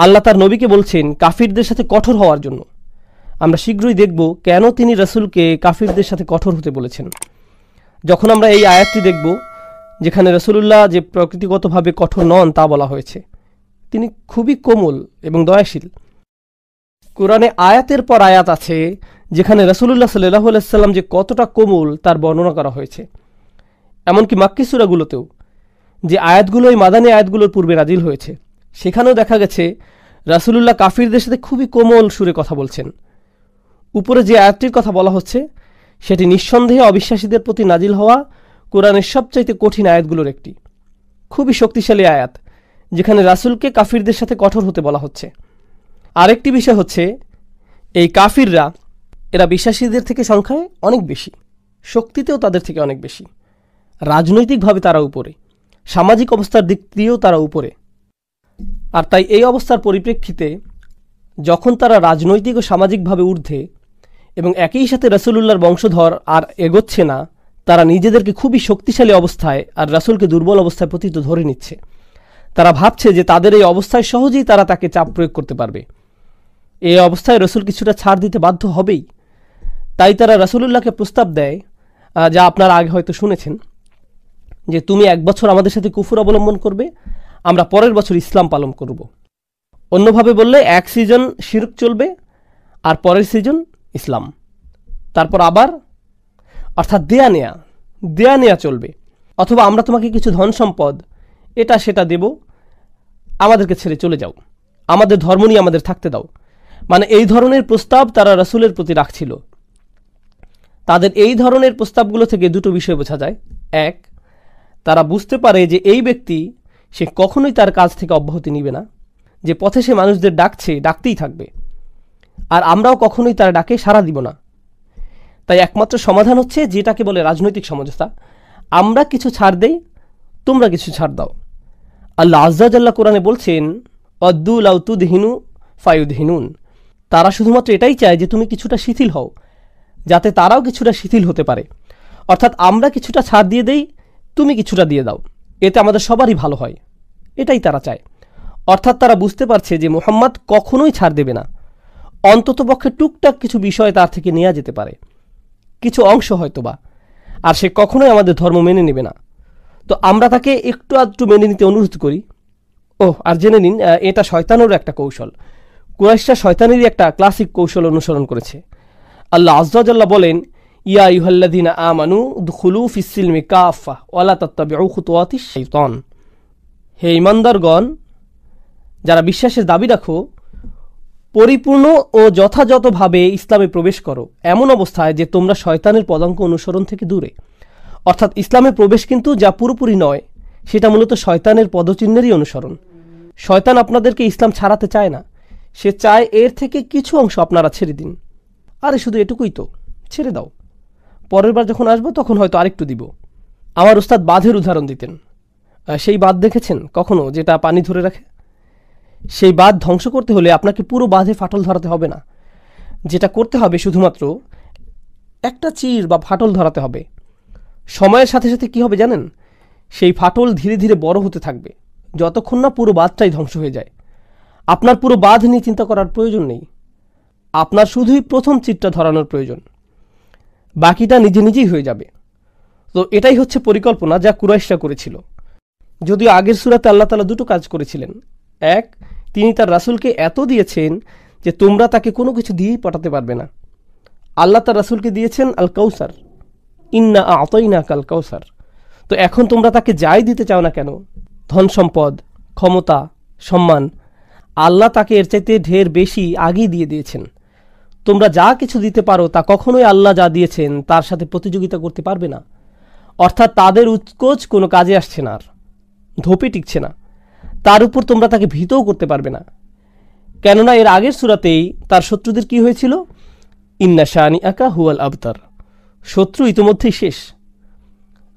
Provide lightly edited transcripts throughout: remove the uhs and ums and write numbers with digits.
আল্লাহ তার নবীকে বলছেন কাফিরদের সাথে কঠোর হওয়ার জন্য। আমরা শীঘ্রই দেখব কেন তিনি রাসূলকে কাফিরদের সাথে কঠোর হতে বলেছেন। যখন আমরা এই আয়াতটি দেখব যেখানে রাসূলুল্লাহ যে প্রকৃতিগতভাবে কঠোর নন তা বলা হয়েছে, তিনি খুবই কোমল এবং দয়াশীল। কোরআনে আয়াতের পর আয়াত আছে যেখানে রাসূলুল্লাহ সাল্লাল্লাহু আলাইহি ওয়াসাল্লাম যে কতটা কোমল তার বর্ণনা করা হয়েছে। এমনকি মাক্কি সূরাগুলোতেও যে আয়াতগুলো এই মাদানী আয়াতগুলোর পূর্বে নাজিল হয়েছে, সেখানেও দেখা গেছে রাসূলুল্লাহ কাফিরদের সাথে খুবই কোমল সুরে কথা বলছেন। উপরে যে আয়াতটির কথা বলা হচ্ছে সেটি নিঃসন্দেহে অবিশ্বাসীদের প্রতি নাজিল হওয়া কোরআনের সবচাইতে কঠিন আয়াতগুলোর একটি, খুবই শক্তিশালী আয়াত যেখানে রাসূলকে কাফিরদের সাথে কঠোর হতে বলা হচ্ছে। আরেকটি বিষয় হচ্ছে এই কাফিররা এরা বিশ্বাসীদের থেকে সংখ্যায় অনেক বেশি, শক্তিতেও তাদের থেকে অনেক বেশি, রাজনৈতিকভাবে তারা উপরে, সামাজিক অবস্থার দিক দিয়েও তারা উপরে। আর তাই এই অবস্থার পরিপ্রেক্ষিতে যখন তারা রাজনৈতিক ও সামাজিকভাবে ঊর্ধ্বে এবং একই সাথে রাসূলুল্লাহর বংশধর আর এগোচ্ছে না, তারা নিজেদেরকে খুবই শক্তিশালী অবস্থায় আর রাসূলকে দুর্বল অবস্থায় পতিত ধরে নিচ্ছে। তারা ভাবছে যে তাদের এই অবস্থায় সহজেই তারা তাকে চাপ প্রয়োগ করতে পারবে। এই অবস্থায় রাসূল কিছুটা ছাড় দিতে বাধ্য হবেই। তাই তারা রাসূলুল্লাহকে প্রস্তাব দেয়, যা আপনারা আগে হয়তো শুনেছেন, যে তুমি 1 বছর আমাদের সাথে কুফর অবলম্বন করবে, আমরা পরের বছর ইসলাম পালন করব। অন্যভাবে বললে 1 সিজন শিরক চলবে আর পরের সিজন ইসলাম, তারপর আবার, অর্থাৎ দেয়া নেয়া চলবে। অথবা আমরা তোমাকে কিছু ধন সম্পদ এটা সেটা দেব, আমাদেরকে ছেড়ে চলে যাও, আমাদের ধর্ম নিয়ে আমাদের থাকতে দাও। মানে এই ধরনের প্রস্তাব তারা রাসূলের প্রতি রাখছিল। তাদের এই ধরনের প্রস্তাবগুলো থেকে দুটো বিষয় বোঝা যায়। এক, তারা বুঝতে পারে যে এই ব্যক্তি সে কখনোই তার কাজ থেকে অব্যাহতি নিবে না, যে পথে সে মানুষদের ডাকতেই থাকবে, আর আমরাও কখনোই তার ডাকে সাড়া দিব না। তাই একমাত্র সমাধান হচ্ছে যেটাকে বলে রাজনৈতিক সমঝোতা, আমরা কিছু ছাড় দেই, তোমরা কিছু ছাড় দাও। আল্লাহ আজ্জা জাল্লা কোরআনে বলছেন অদ্দু লাউ তুদহিনু ফায়ুদহিনুন, তারা শুধুমাত্র এটাই চায় যে তুমি কিছুটা শিথিল হও, যাতে তারাও কিছুটা শিথিল হতে পারে। অর্থাৎ আমরা কিছুটা ছাড় দিয়ে দেই, তুমি কিছুটা দিয়ে দাও, এতে আমাদের সবারই ভালো হয়, এটাই তারা চায়। অর্থাৎ তারা বুঝতে পারছে যে মুহাম্মদ কখনোই ছাড় দেবে না, অন্ততপক্ষে টুকটাক কিছু বিষয় তার থেকে নেওয়া যেতে পারে, কিছু অংশ হয়তোবা, আর সে কখনোই আমাদের ধর্ম মেনে নেবে না। তো আমরা তাকে একটু আধটু মেনে নিতে অনুরোধ করি। আর জেনে নিন, এটা শয়তানেরও একটা কৌশল। কুরাইশরা শয়তানেরই একটা ক্লাসিক কৌশল অনুসরণ করেছে। আল্লাহ আজ্জা ওয়া জাল্লা বলেন, ইয়া আইয়ুহাল্লাযীনা আমানু উদখুলু ফিস-সিলমি কাফা ওয়া লা তাত্তাবিউ খুতুওয়াতিশ শাইতান, হে ঈমানদারগণ, যারা বিশ্বাসের দাবি রাখো, পরিপূর্ণ ও যথাযথভাবে ইসলামে প্রবেশ করো, এমন অবস্থায় যে তোমরা শয়তানের পদাঙ্ক অনুসরণ থেকে দূরে। অর্থাৎ ইসলামে প্রবেশ কিন্তু যা পুরোপুরি নয়, সেটা মূলত শয়তানের পদচিহ্নেরই অনুসরণ। শয়তান আপনাদেরকে ইসলাম ছাড়াতে চায় না, সে চায় এর থেকে কিছু অংশ আপনারা ছেড়ে দিন। আরে শুধু এটুকুই তো, ছেড়ে দাও, পরের বার যখন আসবো তখন হয়তো আরেকটু দিব। আমার উস্তাদ বাঁধের উদাহরণ দিতেন। সেই বাঁধ দেখেছেন কখনো, যেটা পানি ধরে রাখে? সেই বাঁধ ধ্বংস করতে হলে আপনাকে পুরো বাঁধে ফাটল ধরাতে হবে না, যেটা করতে হবে শুধুমাত্র একটা চির বা ফাটল ধরাতে হবে। সময়ের সাথে সাথে কি হবে জানেন? সেই ফাটল ধীরে ধীরে বড় হতে থাকবে, যতক্ষণ না পুরো বাঁধটাই ধ্বংস হয়ে যায়। আপনার পুরো বাঁধ নিয়ে চিন্তা করার প্রয়োজন নেই, আপনার শুধুই প্রথম চিরটা ধরানোর প্রয়োজন, বাকিটা নিজে নিজেই হয়ে যাবে। তো এটাই হচ্ছে পরিকল্পনা যা কুরাইশরা করেছিল। যদিও আগের সূরাতে আল্লাহ তাআলা দুটো কাজ করেছিলেন। এক, তিনি তার রাসূলকে এত দিয়েছেন যে তোমরা তাকে কোনো কিছু দিয়েই পটাতে পারবে না। আল্লাহ তার রাসূলকে দিয়েছেন আল কাউসার, ইন্না আ'তাইনাকাল কাউসার। তো এখন তোমরা তাকে যাই দিতে চাও না কেন, ধন সম্পদ, ক্ষমতা, সম্মান, আল্লাহ তাকে এর চাইতে ঢের বেশি আগেই দিয়ে দিয়েছেন। তোমরা যা কিছু দিতে পারো তা কখনোই আল্লাহ যা দিয়েছেন তার সাথে প্রতিযোগিতা করতে পারবে না। অর্থাৎ তাদের উৎকোচ কোনো কাজে আসছে না, আর ধোপে টিকছে না। তার উপর তোমরা তাকে ভীতও করতে পারবে না, কেননা এর আগের সূরাতেই তার শত্রুদের কি হয়েছিল? ইন্না শানিআকা হুয়াল আবতার, শত্রু ইতিমধ্যেই শেষ।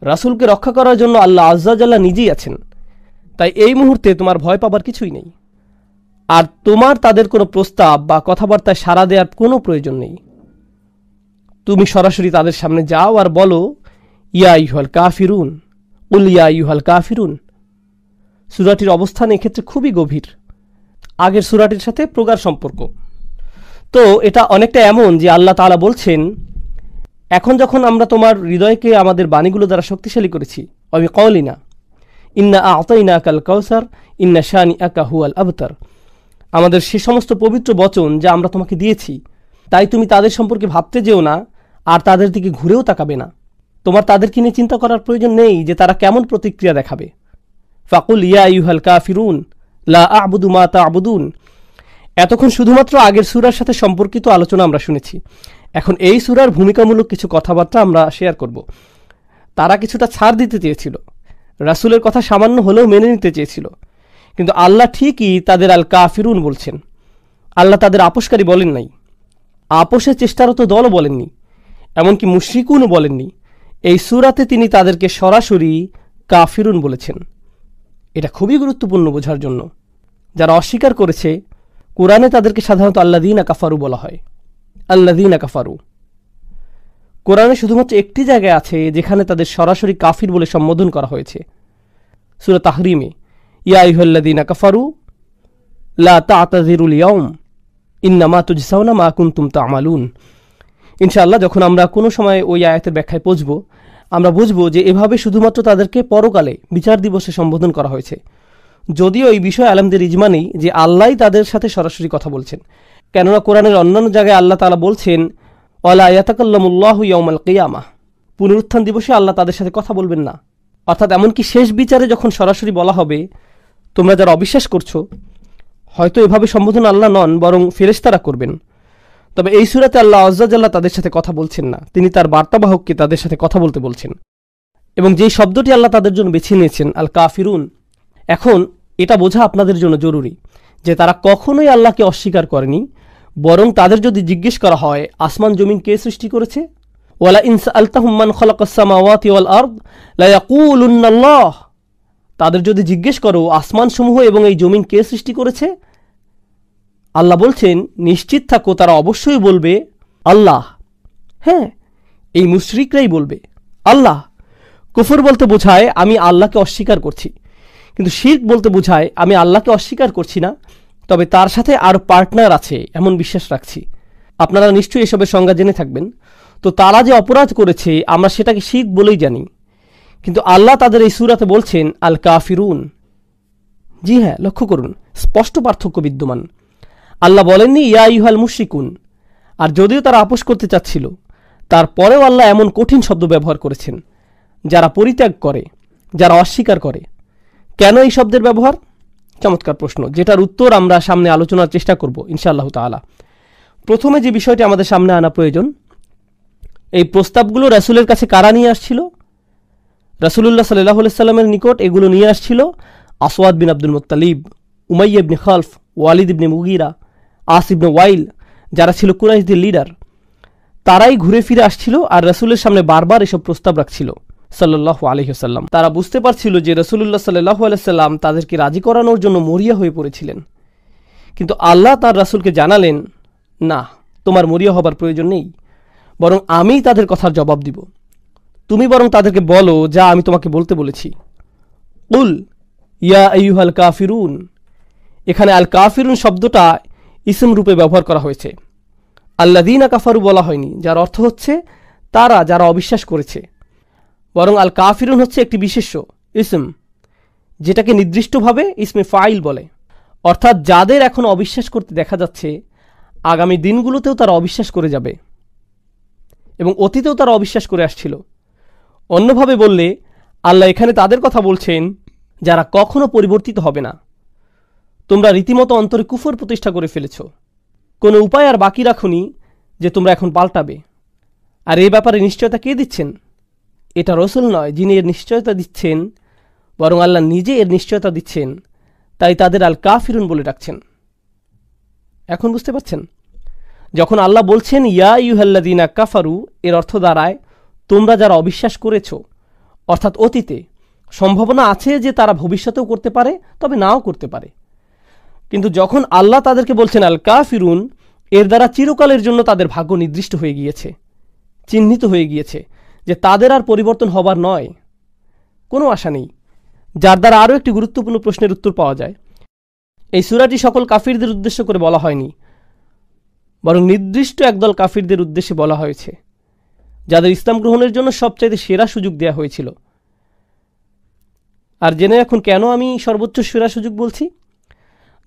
রাসূলকে রক্ষা করার জন্য আল্লাহ আজ্জা ওয়া জাল্লা নিজেই আছেন। তাই এই মুহূর্তে তোমার ভয় পাবার কিছুই নেই, আর তোমার তাদের কোনো প্রস্তাব বা কথাবার্তায় সাড়া দেওয়ার কোনো প্রয়োজন নেই। তুমি সরাসরি তাদের সামনে যাও আর বলো, ইয়া আইয়ুহাল কাফিরুন, কুল ইয়া আইয়ুহাল কাফিরুন। সূরাটির অবস্থান এক্ষেত্রে খুবই গভীর। আগের সূরাটির সাথে প্রগাঢ় সম্পর্ক। তো এটা অনেকটা এমন যে আল্লাহ তাআলা বলছেন, এখন যখন আমরা তোমার হৃদয়কে আমাদের বাণীগুলো দ্বারা শক্তিশালী করেছি, অবি কওলিনা ইন্না আ'তাইনাকাল কাউসার ইন্না শানিআকা হুয়াল আবতার, আমাদের সে সমস্ত পবিত্র বচন যা আমরা তোমাকে দিয়েছি, তাই তুমি তাদের সম্পর্কে ভাবতে যেও না আর তাদের দিকে ঘুরেও তাকাবে না। তোমার তাদেরকে নিয়ে চিন্তা করার প্রয়োজন নেই যে তারা কেমন প্রতিক্রিয়া দেখাবে। ফাকুল ইয়া আইয়ুহাল কাফিরুন লা আ'বুদু মা তা'বুদুন। এতক্ষণ শুধুমাত্র আগের সূরার সাথে সম্পর্কিত আলোচনা আমরা শুনেছি। এখন এই সূরার ভূমিকামূলক কিছু কথাবার্তা আমরা শেয়ার করব। তারা কিছুটা ছাড় দিতে চেয়েছিল, রাসূলের কথা সামান্য হলেও মেনে নিতে চেয়েছিল, কিন্তু আল্লাহ ঠিকই তাদের আল কাফিরুন বলছেন। আল্লাহ তাদের আপোষকারী বলেন নাই, আপোষের চেষ্টারত দলও বলেননি, এমনকি মুশরিকুনও বলেননি। এই সূরাতে তিনি তাদেরকে সরাসরি কাফিরুন বলেছেন। এটা খুবই গুরুত্বপূর্ণ বোঝার জন্য। যারা অস্বীকার করেছে, কোরআনে তাদেরকে সাধারণত আল্লাযীনা কাফারু বলা হয়। আল্লাযীনা কাফারু কোরআনে শুধুমাত্র একটি জায়গায় আছে যেখানে তাদের সরাসরি কাফির বলে সম্বোধন করা হয়েছে, সূরা তাহরিমে, ইয়া আইয়ুহাল্লাযীনা কাফারু লা তা'তাযিরুল ইয়াওম ইন্নামা তুজসাউনা মা কুনতুম তা'মালুন। ইনশাআল্লাহ যখন আমরা কোনো সময় ওই আয়াতের ব্যাখ্যায় পৌঁছব, আমরা বুঝব যে এভাবে শুধুমাত্র তাদেরকে পরকালে বিচার দিবসে সম্বোধন করা হয়েছে। যদিও এই বিষয়ে আলেমদের ইজমা নেই যে আল্লাহই তাদের সাথে সরাসরি কথা বলছেন, কেননা কোরআনের অন্যান্য জায়গায় আল্লাহ তাআলা বলছেন, ওয়ালা ইয়াতাকাল্লামুল্লাহু ইয়াওমাল কিয়ামাহ, পুনরুত্থান দিবসে আল্লাহ তাদের সাথে কথা বলবেন না। অর্থাৎ এমনকি শেষ বিচারে যখন সরাসরি বলা হবে, তোমরা যারা অবিশ্বাস করছো, হয়তো এভাবে সম্বোধন আল্লাহ নন, বরং ফেরেশতারা করবেন। তবে এই সূরাতে আল্লাহ আযজা জাল্লা তাদের সাথে কথা বলছেন না, তিনি তার বার্তাবাহককে তাদের সাথে কথা বলতে বলছেন। এবং যেই শব্দটি আল্লাহ তাদের জন্য বেছে নিয়েছেন, আল কাফিরুন, এখন এটা বোঝা আপনাদের জন্য জরুরি যে তারা কখনোই আল্লাহকে অস্বীকার করেনি, বরং তাদের যদি জিজ্ঞেস করা হয় আসমান জমিন কে সৃষ্টি করেছে, ওয়ালা ইন সাআলতাহুম মান খালাকাস সামাওয়াতি ওয়াল আরদ লা ইয়াকুলুন্নাল্লাহ, তাদের যদি জিজ্ঞেস করো আসমান সমূহ এবং এই জমিন কে সৃষ্টি করেছে, আল্লাহ বলছেন নিশ্চিত থাকো তারা অবশ্যই বলবে আল্লাহ। হ্যাঁ, এই মুশরিকরাই বলবে আল্লাহ। কুফর বলতে বোঝায় আমি আল্লাহকে অস্বীকার করছি, কিন্তু শিরক বলতে বোঝায় আমি আল্লাহকে অস্বীকার করছি না, তবে তার সাথে আরও পার্টনার আছে এমন বিশ্বাস রাখছি। আপনারা নিশ্চয়ই এসবের সংজ্ঞা জেনে থাকবেন। তো তারা যে অপরাধ করেছে আমরা সেটাকে শিরক বলেই জানি, কিন্তু আল্লাহ তাদের এই সূরাতে বলছেন আল কাফিরুন। জি হ্যাঁ, লক্ষ্য করুন, স্পষ্ট পার্থক্য বিদ্যমান। আল্লাহ বলেননি ইয়া আইয়ুহাল মুশরিকুন, আর যদিও তারা আপোষ করতে চাচ্ছিল, তারপরেও আল্লাহ এমন কঠিন শব্দ ব্যবহার করেছেন, যারা পরিত্যাগ করে, যারা অস্বীকার করে। কেন এই শব্দের ব্যবহার? চমৎকার প্রশ্ন, যেটার উত্তর আমরা সামনে আলোচনার চেষ্টা করব ইনশাআল্লাহ তাআলা। প্রথমে যে বিষয়টি আমাদের সামনে আনা প্রয়োজন, এই প্রস্তাবগুলো রাসূলের কাছে কারা নিয়ে আসছিল? রাসূলুল্লাহ সাল্লাল্লাহু আলাইহি সাল্লামের নিকট এগুলো নিয়ে আসছিল আসওয়াদ বিন আব্দুল মুত্তালিব, উমাইয়া ইবনে খালফ, ওয়ালিদ ইবনে মুগীরা, আস ইবনে ওয়াইল, যারা ছিল কুরাইশদের লিডার। তারাই ঘুরে ফিরে আসছিল আর রাসূলের সামনে বারবার এসব প্রস্তাব রাখছিল সাল্লাল্লাহু আলাইহি ওয়াসাল্লাম। তারা বুঝতে পারছিল যে রাসূলুল্লাহ সাল্লাল্লাহু আলাইহি সাল্লাম তাদেরকে রাজি করানোর জন্য মরিয়া হয়ে পড়েছিলেন, কিন্তু আল্লাহ তার রাসূলকে জানালেন, না, তোমার মরিয়া হবার প্রয়োজন নেই, বরং আমিই তাদের কথার জবাব দিব। তুমি বরং তাদেরকে বলো যা আমি তোমাকে বলতে বলেছি। কুল ইয়া আইয়ুহাল কাফিরুন, এখানে আল কাফিরুন শব্দটা ইসম রূপে ব্যবহার করা হয়েছে, আল্লাযীনা কাফারু বলা হয়নি, যার অর্থ হচ্ছে তারা যারা অবিশ্বাস করেছে, বরং আল কাফিরুন হচ্ছে একটি বিশেষ্য ইসম, যেটাকে নির্দিষ্টভাবে ইসমে ফাইল বলে। অর্থাৎ যাদের এখন অবিশ্বাস করতে দেখা যাচ্ছে, আগামী দিনগুলোতেও তারা অবিশ্বাস করে যাবে এবং অতীতেও তারা অবিশ্বাস করে আসছিল। অন্যভাবে বললে আল্লাহ এখানে তাদের কথা বলছেন যারা কখনো পরিবর্তিত হবে না। তোমরা রীতিমতো অন্তরে কুফর প্রতিষ্ঠা করে ফেলেছ, কোনো উপায় আর বাকি রাখুনি যে তোমরা এখন পাল্টাবে। আর এই ব্যাপারে নিশ্চয়তা কে দিচ্ছেন? এটা রাসূল নয় যিনি এর নিশ্চয়তা দিচ্ছেন, বরং আল্লাহ নিজে এর নিশ্চয়তা দিচ্ছেন, তাই তাদের আল কাফিরুন বলে ডাকছেন। এখন বুঝতে পারছেন? যখন আল্লাহ বলছেন ইয়া আইয়ুহাল্লাযীনা কাফারু, এর অর্থ দাঁড়ায় তোমরা যারা অবিশ্বাস করেছ, অর্থাৎ অতীতে। সম্ভাবনা আছে যে তারা ভবিষ্যতেও করতে পারে, তবে নাও করতে পারে। কিন্তু যখন আল্লাহ তাদেরকে বলছেন আল কাফিরুন, এর দ্বারা চিরকালের জন্য তাদের ভাগ্য নির্দিষ্ট হয়ে গিয়েছে, চিহ্নিত হয়ে গিয়েছে যে তাদের আর পরিবর্তন হবার নয়, কোনো আশা নেই। যার দ্বারা আরও একটি গুরুত্বপূর্ণ প্রশ্নের উত্তর পাওয়া যায়, এই সূরাটি সকল কাফিরদের উদ্দেশ্য করে বলা হয়নি, বরং নির্দিষ্ট একদল কাফিরদের উদ্দেশ্যে বলা হয়েছে, যাদের ইসলাম গ্রহণের জন্য সবচাইতে সেরা সুযোগ দেয়া হয়েছিল। আর জেনে এখন কেন আমি সর্বোচ্চ সেরা সুযোগ বলছি।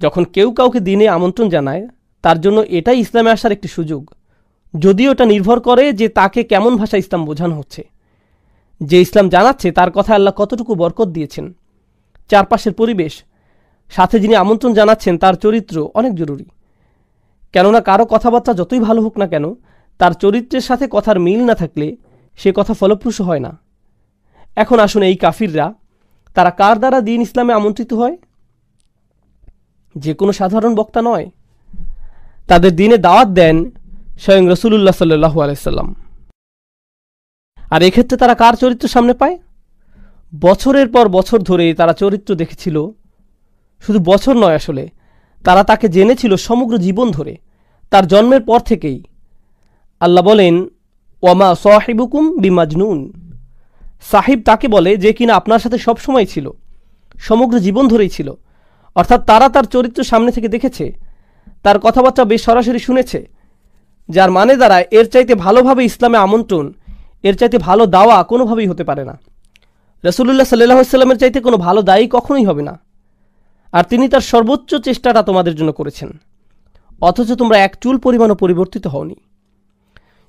যখন কেউ কাউকে দিনে আমন্ত্রণ জানায়, তার জন্য এটাই ইসলামে আসার একটি সুযোগ, যদিও এটা নির্ভর করে যে তাকে কেমন ভাষা ইসলাম বোঝানো হচ্ছে। যে ইসলাম জানাচ্ছে তার কথা আল্লাহ কতটুকু বরকত দিয়েছেন, চারপাশের পরিবেশ, সাথে যিনি আমন্ত্রণ জানাচ্ছেন তার চরিত্র অনেক জরুরি। কেননা কারো কথাবার্তা যতই ভালো হোক না কেন, তার চরিত্রের সাথে কথার মিল না থাকলে সে কথা ফলপ্রসূ হয় না। এখন আসুন, এই কাফিররা তারা কার দ্বারা দ্বীন ইসলামে আমন্ত্রিত হয়? যে কোনো সাধারণ বক্তা নয়, তাদের দ্বীনে দাওয়াত দেন স্বয়ং রাসূলুল্লাহ সাল্লাল্লাহু আলাইহি সাল্লাম। আর এক্ষেত্রে তারা কার চরিত্র সামনে পায়? বছরের পর বছর ধরে তারা চরিত্র দেখেছিল, শুধু বছর নয়, আসলে তারা তাকে জেনেছিল সমগ্র জীবন ধরে, তার জন্মের পর থেকেই। আল্লাহ বলেন, ওয়ামা সাহিবুকুম বিমাজনুন, সাহিব তাকে বলে যে কিনা আপনার সাথে সবসময় ছিল, সমগ্র জীবন ধরেই ছিল। অর্থাৎ তারা তার চরিত্র সামনে থেকে দেখেছে, তার কথাবার্তা বেশ সরাসরি শুনেছে, যার মানে দাঁড়ায় এর চাইতে ভালোভাবে ইসলামে আমন্ত্রণ, এর চাইতে ভালো দাওয়া কোনোভাবেই হতে পারে না। রাসূলুল্লাহ সাল্লাল্লাহু আলাইহি সাল্লামের চাইতে কোনো ভালো দায়ী কখনোই হবে না। আর তিনি তার সর্বোচ্চ চেষ্টাটা তোমাদের জন্য করেছেন, অথচ তোমরা এক চুল পরিমাণও পরিবর্তিত হওনি।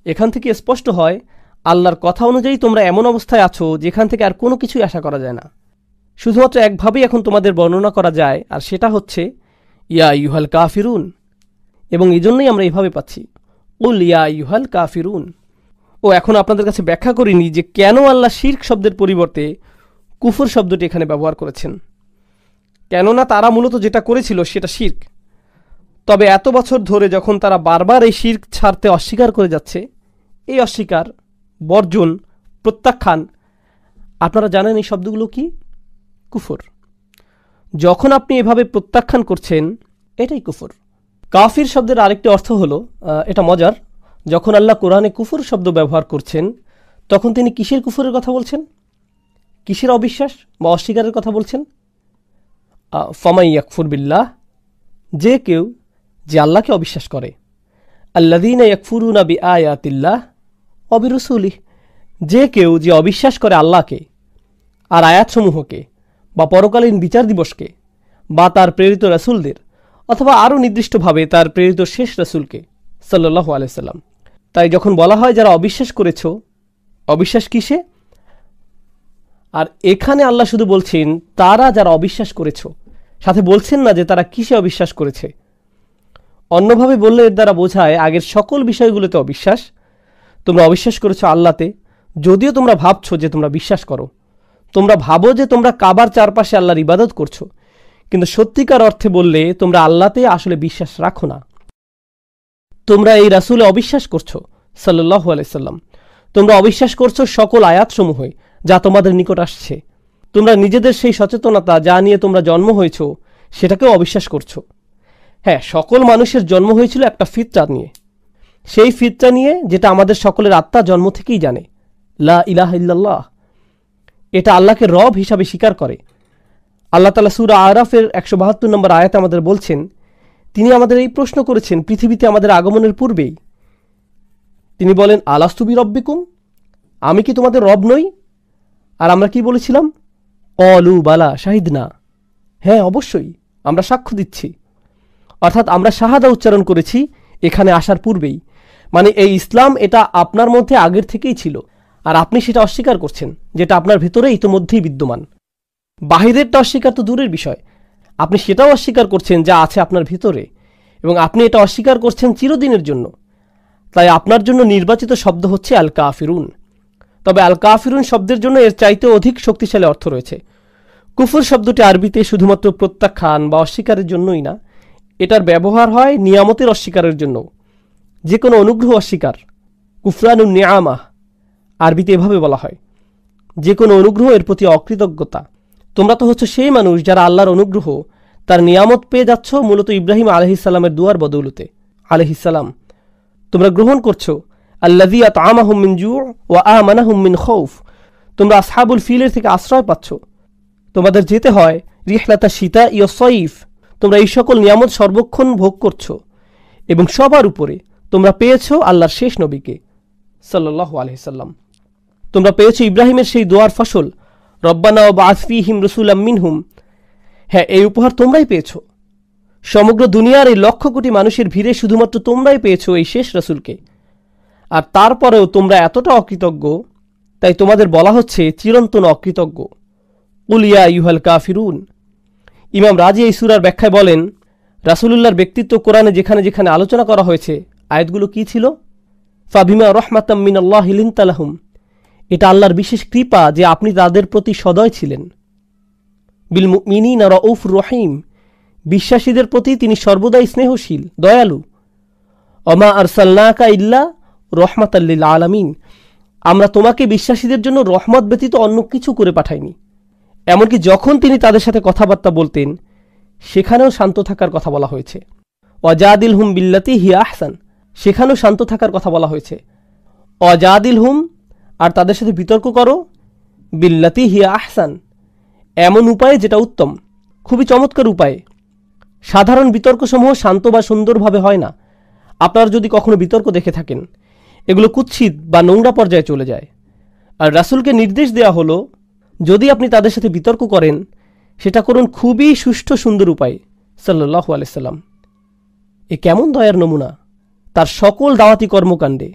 এখান থেকে স্পষ্ট হয় আল্লাহর কথা অনুযায়ী তোমরা এমন অবস্থায় আছো যেখান থেকে আর কোনো কিছুই আশা করা যায় না। শুধুমাত্র একভাবেই এখন তোমাদের বর্ণনা করা যায়, আর সেটা হচ্ছে ইয়া আইয়ুহাল কাফিরুন। এবং এই জন্যই আমরা এইভাবে পাচ্ছি, কুল ইয়া আইয়ুহাল কাফিরুন। ও এখন আপনাদের কাছে ব্যাখ্যা করিনি যে কেন আল্লাহ শিরক শব্দের পরিবর্তে কুফর শব্দটি এখানে ব্যবহার করেছেন। কেননা তারা মূলত যেটা করেছিল সেটা শিরক। তবে এত বছর ধরে যখন তারা বারবার এই শিরক ছাড়তে অস্বীকার করে যাচ্ছে, এই অস্বীকার, বর্জন, প্রত্যাখ্যান, আপনারা জানেন এই শব্দগুলো কি? কুফর। যখন আপনি এভাবে প্রত্যাখ্যান করছেন, এটাই কুফর। কাফির শব্দের আরেকটি অর্থ হলো, এটা মজার, যখন আল্লাহ কোরআনে কুফর শব্দ ব্যবহার করছেন, তখন তিনি কিসের কুফরের কথা বলছেন? কিসের অবিশ্বাস বা অস্বীকারের কথা বলছেন? ফামাই ইয়াকফুর বিল্লাহ, যে কেউ যে আল্লাহকে অবিশ্বাস করে, আল্লাযীনা ইয়াকফুরুনা বিআয়াতিল্লাহ ওয়া বিরুসুলিহ, যে কেউ যে অবিশ্বাস করে আল্লাহকে আর আয়াতসমূহকে বা পরকালীন বিচার দিবসকে বা তার প্রেরিত রাসূলদের, অথবা আরও নির্দিষ্টভাবে তার প্রেরিত শেষ রাসূলকে সাল্লাল্লাহু আলাইহি সাল্লাম। তাই যখন বলা হয় যারা অবিশ্বাস করেছ, অবিশ্বাস কিসে? আর এখানে আল্লাহ শুধু বলছেন তারা যারা অবিশ্বাস করেছ, সাথে বলছেন না যে তারা কিসে অবিশ্বাস করেছে। অন্যভাবে বললে এর দ্বারা বোঝায় আগের সকল বিষয়গুলোতে অবিশ্বাস। তোমরা অবিশ্বাস করেছ আল্লাহতে, যদিও তোমরা ভাবছো যে তোমরা বিশ্বাস করো। তোমরা ভাবো যে তোমরা কাবার চারপাশে আল্লাহর ইবাদত করছো, কিন্তু সত্যিকার অর্থে বললে তোমরা আল্লাহতে আসলে বিশ্বাস রাখো না। তোমরা এই রাসূলে অবিশ্বাস করছো সাল্লাল্লাহু আলাইহি সাল্লাম। তোমরা অবিশ্বাস করছো সকল আয়াতসমূহে যা তোমাদের নিকট আসছে। তোমরা নিজেদের সেই সচেতনতা যা নিয়ে তোমরা জন্ম হয়েছ সেটাকেও অবিশ্বাস করছো। হ্যাঁ, সকল মানুষের জন্ম হয়েছিল একটা ফিতরা নিয়ে, সেই ফিতরা নিয়ে যেটা আমাদের সকলের আত্মা জন্ম থেকেই জানে, লা ইলাহা ইল্লাল্লাহ। এটা আল্লাহকে রব হিসাবে স্বীকার করে। আল্লাহ তাআলা সূরা আরাফের 172 নম্বর আয়াতে আমাদের বলছেন, তিনি আমাদের এই প্রশ্ন করেছেন পৃথিবীতে আমাদের আগমনের পূর্বেই। তিনি বলেন, আলাস্তু বিরব্বিকুম, আমি কি তোমাদের রব নই? আর আমরা কি বলেছিলাম? ক্বালু বালা শাহিদনা, হ্যাঁ অবশ্যই আমরা সাক্ষ্য দিচ্ছি। অর্থাৎ আমরা শাহাদা উচ্চারণ করেছি এখানে আসার পূর্বেই। মানে এই ইসলাম এটা আপনার মধ্যে আগের থেকেই ছিল, আর আপনি সেটা অস্বীকার করছেন, যেটা আপনার ভেতরে ইতোমধ্যেই বিদ্যমান। বাহিরেরটা অস্বীকার তো দূরের বিষয়, আপনি সেটাও অস্বীকার করছেন যা আছে আপনার ভিতরে, এবং আপনি এটা অস্বীকার করছেন চিরদিনের জন্য। তাই আপনার জন্য নির্বাচিত শব্দ হচ্ছে আল কাফিরুন। তবে আল কাফিরুন শব্দের জন্য এর চাইতেও অধিক শক্তিশালী অর্থ রয়েছে। কুফর শব্দটি আরবিতে শুধুমাত্র প্রত্যাখ্যান বা অস্বীকারের জন্যই না, এটার ব্যবহার হয় নিয়ামতের অস্বীকারের জন্য। যে কোনো অনুগ্রহ অস্বীকার, কুফরানুন নিয়ামাহ আরবিতে এভাবে বলা হয়। যে কোনো অনুগ্রহ এর প্রতি অকৃতজ্ঞতা। তোমরা তো হচ্ছে সেই মানুষ যারা আল্লাহর অনুগ্রহ, তার নিয়ামত পেয়ে যাচ্ছ মূলত ইব্রাহিম আলাইহিস সালামের দুয়ার বদৌলতে আলাইহিস সালাম। তোমরা গ্রহণ করছো আল্লাযী আত'আমাহুম মিন জু' ওয়া আমানাহুম মিন খাউফ। তোমরা আসহাবুল ফিলের থেকে আশ্রয় পাচ্ছ। তোমাদের যেতে হয় রিহলাতা শিতা ইয়া সাইফ, তোমরা এই সকল নিয়ামত সর্বক্ষণ ভোগ করছো এবং সবার উপরে তোমরা পেয়েছো আল্লাহর শেষ নবীকে সাল্লাল্লাহু আলাইহি সাল্লাম। তোমরা পেয়েছো ইব্রাহিমের সেই দোয়ার ফসল, রব্বানা ওয়াবআথ ফীহিম রাসূলাম মিনহুম। হ্যাঁ, এই উপহার তোমরাই পেয়েছো। সমগ্র দুনিয়ার এই লক্ষ কোটি মানুষের ভিড়ে শুধুমাত্র তোমরাই পেয়েছো এই শেষ রাসূলকে। আর তারপরেও তোমরা এতটা অকৃতজ্ঞ, তাই তোমাদের বলা হচ্ছে চিরন্তন অকৃতজ্ঞ। কুল ইয়া আইয়ুহাল কাফিরুন। ইমাম রাজি এই সূরার ব্যাখ্যায় বলেন, রাসূলুল্লাহর ব্যক্তিত্ব কোরআনে যেখানে যেখানে আলোচনা করা হয়েছে, আয়াতগুলো কি ছিল? ফাবিমা রাহমাতাম মিনাল্লাহি লিনতা লাহুম। এটা আল্লাহর বিশেষ কৃপা যে আপনি তাদের প্রতি সদয় ছিলেন। বিল মুমিনিনা রাউফুর রহিম। বিশ্বাসীদের প্রতি তিনি সর্বদাই স্নেহশীল, দয়ালু। ওমা আরসালনাকা ইল্লা রাহমাতাল লিল আলামিন। আমরা তোমাকে বিশ্বাসীদের জন্য রহমত ব্যতীত অন্য কিছু করে পাঠাইনি। এমনকি যখন তিনি তাদের সাথে কথাবার্তা বলতেন সেখানেও শান্ত থাকার কথা বলা হয়েছে। ওয়াজাদিল হুম বিল্লাতি হিয়া আহসান। সেখানেও শান্ত থাকার কথা বলা হয়েছে। ওয়াজাদিল হুম, আর তাদের সাথে বিতর্ক করো, বিল্লাতি হিয়া আহসান, এমন উপায়ে যেটা উত্তম, খুবই চমৎকার উপায়ে। সাধারণ বিতর্কসমূহ শান্ত বা সুন্দরভাবে হয় না। আপনারা যদি কখনো বিতর্ক দেখে থাকেন, এগুলো কুৎসিত বা নোংরা পর্যায়ে চলে যায়। আর রাসূলকে নির্দেশ দেওয়া হলো, যদি আপনি তাদের সাথে বিতর্ক করেন সেটা করুন খুবই সুষ্ঠু সুন্দর উপায়ে। সাল্লাল্লাহু আলাইহি সাল্লাম এ কেমন দয়ার নমুনা তার সকল দাওয়াতি কর্মকাণ্ডে।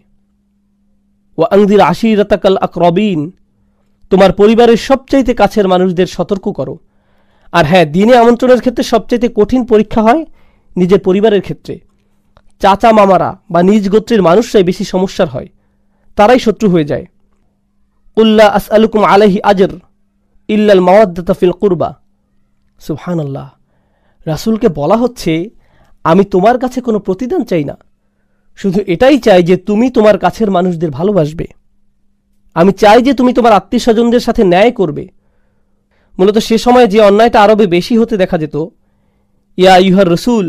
ওয়া আনযির আশীরাতাকাল আকরাবিন। তোমার পরিবারের সবচাইতে কাছের মানুষদের সতর্ক করো। আর হ্যাঁ, দিনে আমন্ত্রণের ক্ষেত্রে সবচাইতে কঠিন পরীক্ষা হয় নিজের পরিবারের ক্ষেত্রে। চাচা মামারা বা নিজ গোত্রের মানুষরাই বেশি সমস্যার হয়, তারাই শত্রু হয়ে যায়। কুল্লা আসআলুকুম আলাইহি আজর ইল্লাল মাওয়াদ্দাতা ফিল কুরবা। সুবহানাল্লাহ। রাসূলকে বলা হচ্ছে, আমি তোমার কাছে কোনো প্রতিদান চাই না, শুধু এটাই চাই যে তুমি তোমার কাছের মানুষদের ভালোবাসবে। আমি চাই যে তুমি তোমার আত্মীয় স্বজনদের সাথে ন্যায় করবে। মূলত সে সময় যে অন্যায়টা আরবে বেশি হতে দেখা যেত, ইয়া আইয়ুহার রাসূল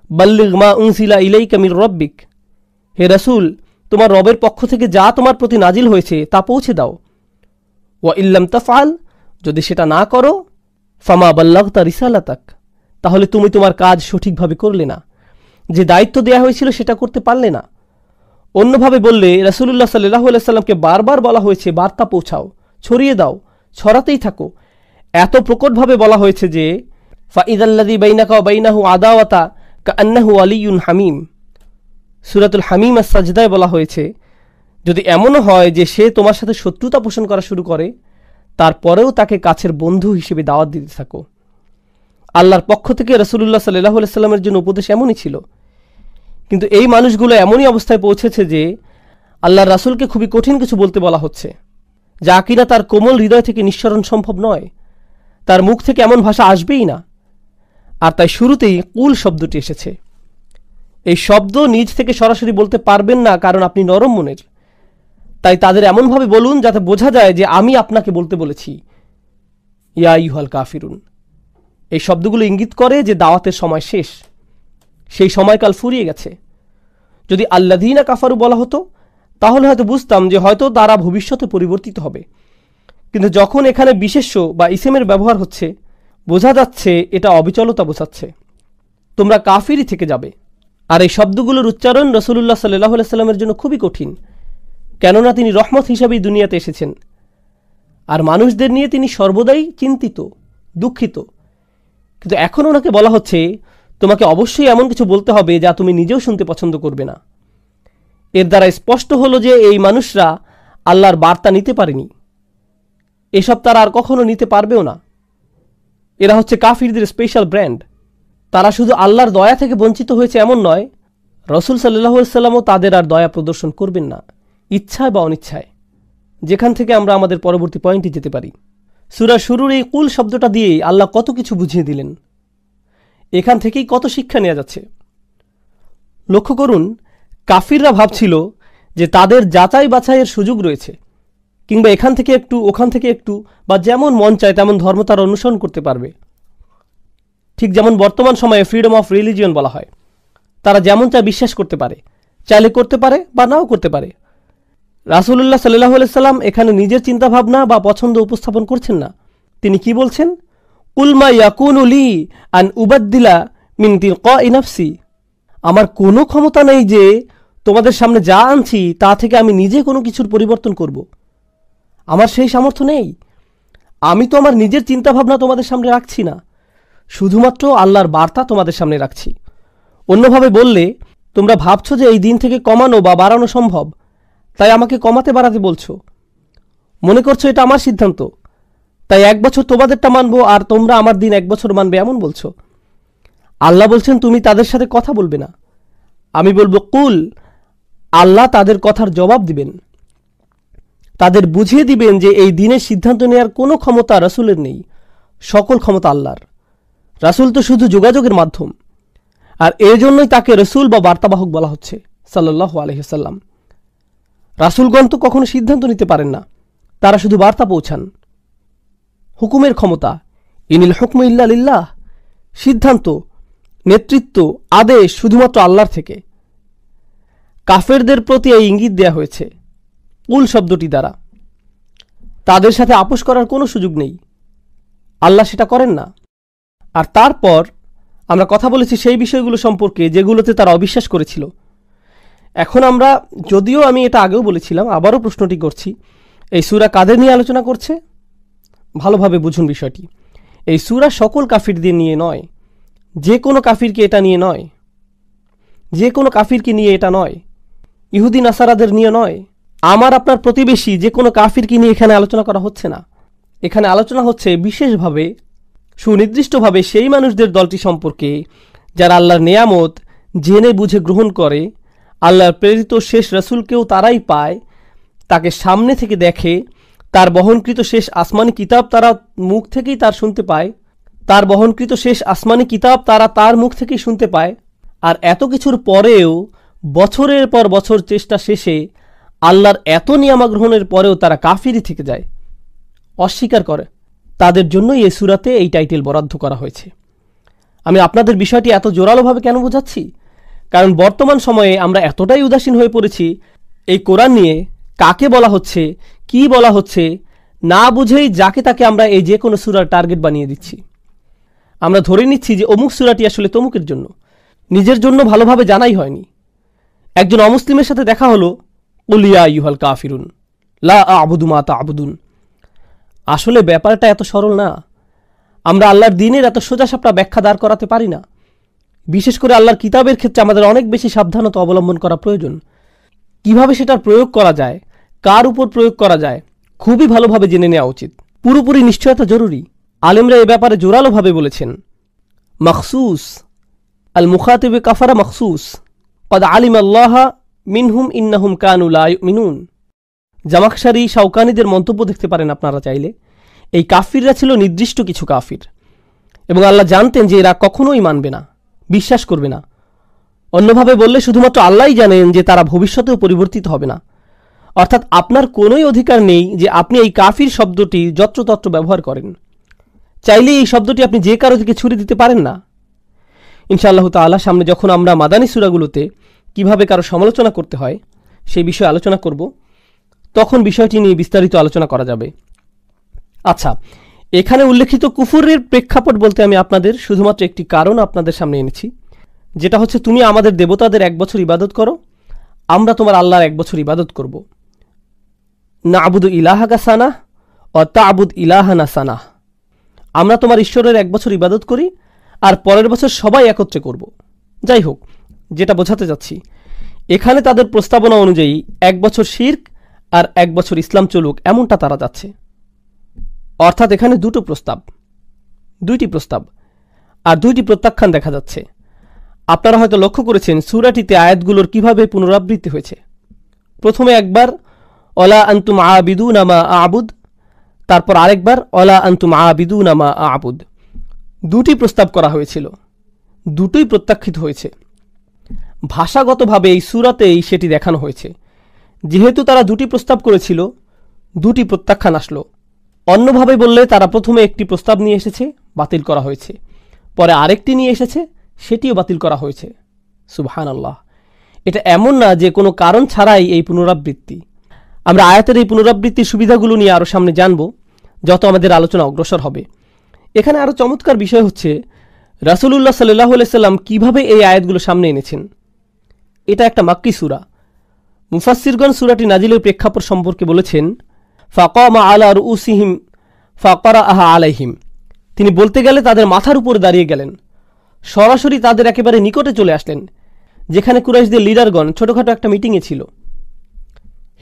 বাল্লিগ মা উনজিলা ইলাইকা মির রাব্বিক। হে রাসূল, তোমার রবের পক্ষ থেকে যা তোমার প্রতি নাজিল হয়েছে তা পৌঁছে দাও। ওয়া ইল্লাম তাফআল, যদি সেটা না করো, ফামা বাল্লাগতা রিসালাতাক, তাহলে তুমি তোমার কাজ সঠিকভাবে করলে না, যে দায়িত্ব দেয়া হয়েছিল সেটা করতে পারলে না। অন্যভাবে বললে রাসূলুল্লাহ সাল্লাল্লাহু আলাইহি সাল্লামকে বারবার বলা হয়েছে বার্তা পৌঁছাও, ছড়িয়ে দাও, ছড়াতেই থাকো। এত প্রকটভাবে বলা হয়েছে যে ফাইদাল্লাযী বাইনাকা ওয়া বাইনাহু আদাওয়াতা কাআন্নাহু ওয়ালিয়্যুন হামীম। সূরাতুল হামীম আস-সাজদায় বলা হয়েছে, যদি এমনও হয় যে সে তোমার সাথে শত্রুতা পোষণ করা শুরু করে, তারপরেও তাকে কাছের বন্ধু হিসেবে দাওয়াত দিতে থাকো। আল্লাহর পক্ষ থেকে রাসূলুল্লাহ সাল্লাল্লাহু আলাইহি সাল্লামের জন্য উপদেশ এমনই ছিল। কিন্তু এই মানুষগুলো এমনই অবস্থায় পৌঁছেছে যে আল্লাহর রাসূলকে খুবই কঠিন কিছু বলতে বলা হচ্ছে, যা কিনা তার কোমল হৃদয় থেকে নিঃসরণ সম্ভব নয়। তার মুখ থেকে এমন ভাষা আসবেই না। আর তাই শুরুতেই কুল শব্দটি এসেছে। এই শব্দ নিজ থেকে সরাসরি বলতে পারবেন না, কারণ আপনি নরম মনের। তাই তাদের এমনভাবে বলুন যাতে বোঝা যায় যে আমি আপনাকে বলতে বলেছি, ইয়া আইয়ুহাল কাফিরুন। এই শব্দগুলো ইঙ্গিত করে যে দাওয়াতের সময় শেষ, সেই সময়কাল ফুরিয়ে গেছে। যদি আল্লাযীনা কাফারু বলা হতো তাহলে হয়তো বুঝতাম যে হয়তো তারা ভবিষ্যতে পরিবর্তিত হবে। কিন্তু যখন এখানে বিশেষ্য বা ইসমের ব্যবহার হচ্ছে, বোঝা যাচ্ছে এটা অবিচলতা বোঝাচ্ছে। তোমরা কাফিরই থেকে যাবে। আর এই শব্দগুলোর উচ্চারণ রাসূলুল্লাহ সাল্লাল্লাহু আলাইহি সাল্লামের জন্য খুবই কঠিন, কেননা তিনি রহমত হিসাবেই দুনিয়াতে এসেছেন। আর মানুষদের নিয়ে তিনি সর্বদাই চিন্তিত, দুঃখিত। কিন্তু এখন ওনাকে বলা হচ্ছে, তোমাকে অবশ্যই এমন কিছু বলতে হবে যা তুমি নিজেও শুনতে পছন্দ করবে না। এর দ্বারা স্পষ্ট হলো যে এই মানুষরা আল্লাহর বার্তা নিতে পারেনি, এসব তারা আর কখনো নিতে পারবেও না। এরা হচ্ছে কাফিরদের স্পেশাল ব্র্যান্ড। তারা শুধু আল্লাহর দয়া থেকে বঞ্চিত হয়েছে এমন নয়, রাসূল সাল্লাল্লাহু আলাইহি সাল্লামও তাদের আর দয়া প্রদর্শন করবেন না, ইচ্ছায় বা অনিচ্ছায়। যেখান থেকে আমরা আমাদের পরবর্তী পয়েন্টে যেতে পারি। সূরা শুরুর এই কুল শব্দটা দিয়েই আল্লাহ কত কিছু বুঝিয়ে দিলেন। এখান থেকেই কত শিক্ষা নেওয়া যাচ্ছে। লক্ষ্য করুন, কাফিররা ভাবছিল যে তাদের যাচাই বাছাইয়ের সুযোগ রয়েছে, কিংবা এখান থেকে একটু ওখান থেকে একটু, বা যেমন মন চায় তেমন ধর্ম তারা অনুসরণ করতে পারবে। ঠিক যেমন বর্তমান সময়ে ফ্রিডম অফ রিলিজিয়ন বলা হয়। তারা যেমন চায় বিশ্বাস করতে পারে, চাইলে করতে পারে বা নাও করতে পারে। রাসূলুল্লাহ সাল্লাল্লাহু আলাইহি সাল্লাম এখানে নিজের চিন্তাভাবনা বা পছন্দ উপস্থাপন করছেন না। তিনি কি বলছেন? কুল মা ইয়াকুনু লি আন উবাদদিলা মিন তিলকাই নাফসি, আমার কোনো ক্ষমতা নেই যে তোমাদের সামনে যা আনছি তা থেকে আমি নিজে কোনো কিছুর পরিবর্তন করব। আমার সেই সামর্থ্য নেই। আমি তো আমার নিজের চিন্তাভাবনা তোমাদের সামনে রাখছি না, শুধুমাত্র আল্লাহর বার্তা তোমাদের সামনে রাখছি। অন্যভাবে বললে, তোমরা ভাবছো যে এই দিন থেকে কমানো বা বাড়ানো সম্ভব, তাই আমাকে কমাতে বাড়াতে বলছো। মনে করছো এটা আমার সিদ্ধান্ত, তাই 1 বছর তোমাদেরটা মানবো আর তোমরা আমার দিন 1 বছর মানবে, এমন বলছো। আল্লাহ বলছেন তুমি তাদের সাথে কথা বলবে না। আমি বলবো কুল, আল্লাহ তাদের কথার জবাব দিবেন, তাদের বুঝিয়ে দিবেন যে এই দিনের সিদ্ধান্ত নেওয়ার কোনো ক্ষমতা রাসূলের নেই, সকল ক্ষমতা আল্লাহর। রাসূল তো শুধু যোগাযোগের মাধ্যম, আর এই জন্যই তাকে রসুল বা বার্তাবাহক বলা হচ্ছে সাল্লাল্লাহু আলাইহি ওয়াসাল্লাম। রাসূলগণ তো কখনো সিদ্ধান্ত নিতে পারেন না, তারা শুধু বার্তা পৌঁছান। হুকুমের ক্ষমতা, ইনিল হুকমু ইল্লা লিল্লাহ, সিদ্ধান্ত, নেতৃত্ব, আদেশ শুধুমাত্র আল্লাহর থেকে। কাফেরদের প্রতি এই ইঙ্গিত দেয়া হয়েছে কুল শব্দটি দ্বারা। তাদের সাথে আপোষ করার কোনো সুযোগ নেই, আল্লাহ সেটা করেন না। আর তারপর আমরা কথা বলেছি সেই বিষয়গুলো সম্পর্কে যেগুলোতে তারা অবিশ্বাস করেছিল। এখন আমরা, যদিও আমি এটা আগেও বলেছিলাম, আবারও প্রশ্নটি করছি, এই সূরা কাদের নিয়ে আলোচনা করছে? ভালোভাবে বুঝুন বিষয়টি। এই সূরা সকল কাফিরদের নিয়ে নয়, যে কোনো কাফিরকে এটা নিয়ে নয়, যে কোনো কাফিরকে নিয়ে এটা নয়, ইহুদি নাসারাদের নিয়ে নয়, আমার আপনার প্রতিবেশী যে কোনো কাফিরকে নিয়ে এখানে আলোচনা করা হচ্ছে না। এখানে আলোচনা হচ্ছে বিশেষভাবে, সুনির্দিষ্টভাবে সেই মানুষদের দলটি সম্পর্কে যারা আল্লাহর নেয়ামত জেনে বুঝে গ্রহণ করে, আল্লাহর প্রেরিত শেষ রাসূলকেও তারাই পায়, তাকে সামনে থেকে দেখে, তার বহনকৃত শেষ আসমানি কিতাব তারা মুখ থেকেই তার শুনতে পায়, তার বহনকৃত শেষ আসমানি কিতাব তারা তার মুখ থেকেই শুনতে পায়। আর এত কিছুর পরেও বছরের পর বছর চেষ্টা শেষে আল্লাহর এত নিয়ামা গ্রহণের পরেও তারা কাফিরই থেকে যায়, অস্বীকার করে। তাদের জন্যই এই সূরাতে এই টাইটেল বরাদ্দ করা হয়েছে। আমি আপনাদের বিষয়টি এত জোরালোভাবে কেন বোঝাচ্ছি? কারণ বর্তমান সময়ে আমরা এতটাই উদাসীন হয়ে পড়েছি এই কোরআন নিয়ে, কাকে বলা হচ্ছে, কি বলা হচ্ছে না বুঝেই যাকে তাকে আমরা এই যে কোনো সূরার টার্গেট বানিয়ে দিচ্ছি। আমরা ধরে নিচ্ছি যে অমুক সূরাটি আসলে তমুকের জন্য, নিজের জন্য ভালোভাবে জানাই হয়নি। একজন অমুসলিমের সাথে দেখা হলো, কুল ইয়া আইয়ুহাল কাফিরুন লা আ'বুদু মা তা'বুদুন। আসলে ব্যাপারটা এত সরল না। আমরা আল্লাহর দ্বীনের এত সোজাসাপটা ব্যাখ্যা দাঁড় করাতে পারি না। বিশেষ করে আল্লাহর কিতাবের ক্ষেত্রে আমাদের অনেক বেশি সাবধানতা অবলম্বন করা প্রয়োজন। কিভাবে সেটার প্রয়োগ করা যায়, কার উপর প্রয়োগ করা যায়, খুবই ভালোভাবে জেনে নেওয়া উচিত। পুরোপুরি নিশ্চয়তা জরুরি। আলেমরা এ ব্যাপারে জোরালোভাবে বলেছেন, মখসুস আল মুখাতিবে কাফারা মখসুস কদ আলিম আল্লাহ মিনহুম ইন্নাহুম কানু লা ইউমিনুন। জামাখশারি, শাওকানিদের মন্তব্য দেখতে পারেন আপনারা চাইলে। এই কাফিররা ছিল নির্দিষ্ট কিছু কাফির, এবং আল্লাহ জানতেন যে এরা কখনোই মানবে না, বিশ্বাস করবে না। অন্যভাবে বললে শুধুমাত্র আল্লাহই জানেন যে তারা ভবিষ্যতেও পরিবর্তিত হবে না। অর্থাৎ আপনার কোনোই অধিকার নেই যে আপনি এই কাফির শব্দটি যত্রতত্র ব্যবহার করেন। চাইলে এই শব্দটি আপনি যে কারো দিকে ছুড়ে দিতে পারেন না। ইনশাআল্লাহ তাআলা সামনে যখন আমরা মাদানী সূরাগুলোতে কিভাবে কারো সমালোচনা করতে হয় সেই বিষয়ে আলোচনা করব, তখন বিষয়টি নিয়ে বিস্তারিত আলোচনা করা যাবে। আচ্ছা, এখানে উল্লেখিত কুফরের প্রেক্ষাপট বলতে আমি আপনাদের শুধুমাত্র একটি কারণ আপনাদের সামনে এনেছি, যেটা হচ্ছে তুমি আমাদের দেবতাদের 1 বছর ইবাদত করো, আমরা তোমার আল্লাহর 1 বছর ইবাদত করব। না'বুদু ইলাহাকা সানাহ ও তা'বুদ ইলাহানা সানাহ। আমরা তোমার ঈশ্বরের 1 বছর ইবাদত করি, আর পরের বছর সবাই একত্রে করব। যাই হোক, যেটা বোঝাতে যাচ্ছি, এখানে তাদের প্রস্তাবনা অনুযায়ী 1 বছর শিরক আর 1 বছর ইসলাম চলুক, এমনটা তারা যাচ্ছে। অর্থাৎ এখানে দুটি প্রস্তাব আর 2টি প্রত্যাখ্যান দেখা যাচ্ছে। আপনারা হয়তো লক্ষ্য করেছেন সূরাটিতে আয়াতগুলোর কিভাবে পুনরাবৃত্তি হয়েছে। প্রথমে একবার ওয়ালা আনতুম আবিদুনা মা আ'বুদ, তারপর আরেকবার ওয়ালা আনতুম আবিদুনা মা আ'বুদ। 2টি প্রস্তাব করা হয়েছিল, দুটোই প্রত্যাখ্যিত হয়েছে। ভাষাগতভাবে এই সূরাতেই সেটি দেখানো হয়েছে। যেহেতু তারা 2টি প্রস্তাব করেছিল, 2টি প্রত্যাখ্যান আসলো। অন্যভাবে বললে তারা প্রথমে একটি প্রস্তাব নিয়ে এসেছে, বাতিল করা হয়েছে, পরে আরেকটি নিয়ে এসেছে, সেটিও বাতিল করা হয়েছে। সুবহানাল্লাহ। এটা এমন না যে কোনো কারণ ছাড়াই এই পুনরাবৃত্তি। আমরা আয়াতের এই পুনরাবৃত্তির সুবিধাগুলো নিয়ে আরও সামনে জানব যত আমাদের আলোচনা অগ্রসর হবে। এখানে আরও চমৎকার বিষয় হচ্ছে, রাসূলুল্লাহ সাল্লাল্লাহু আলাইহি সাল্লাম কিভাবে এই আয়াতগুলো সামনে এনেছেন? এটা একটা মাক্কি সূরা। মুফাসসিরগণ সূরাটি নাজিলের প্রেক্ষাপট সম্পর্কে বলেছেন, ফাকামা আলা রুউসিহিম ফাকারাআহা আলাইহিম। তিনি বলতে গেলে তাদের মাথার উপরে দাঁড়িয়ে গেলেন, সরাসরি তাদের একেবারে নিকটে চলে আসলেন, যেখানে কুরাইশদের লিডারগণ ছোটখাটো একটা মিটিংয়ে ছিল।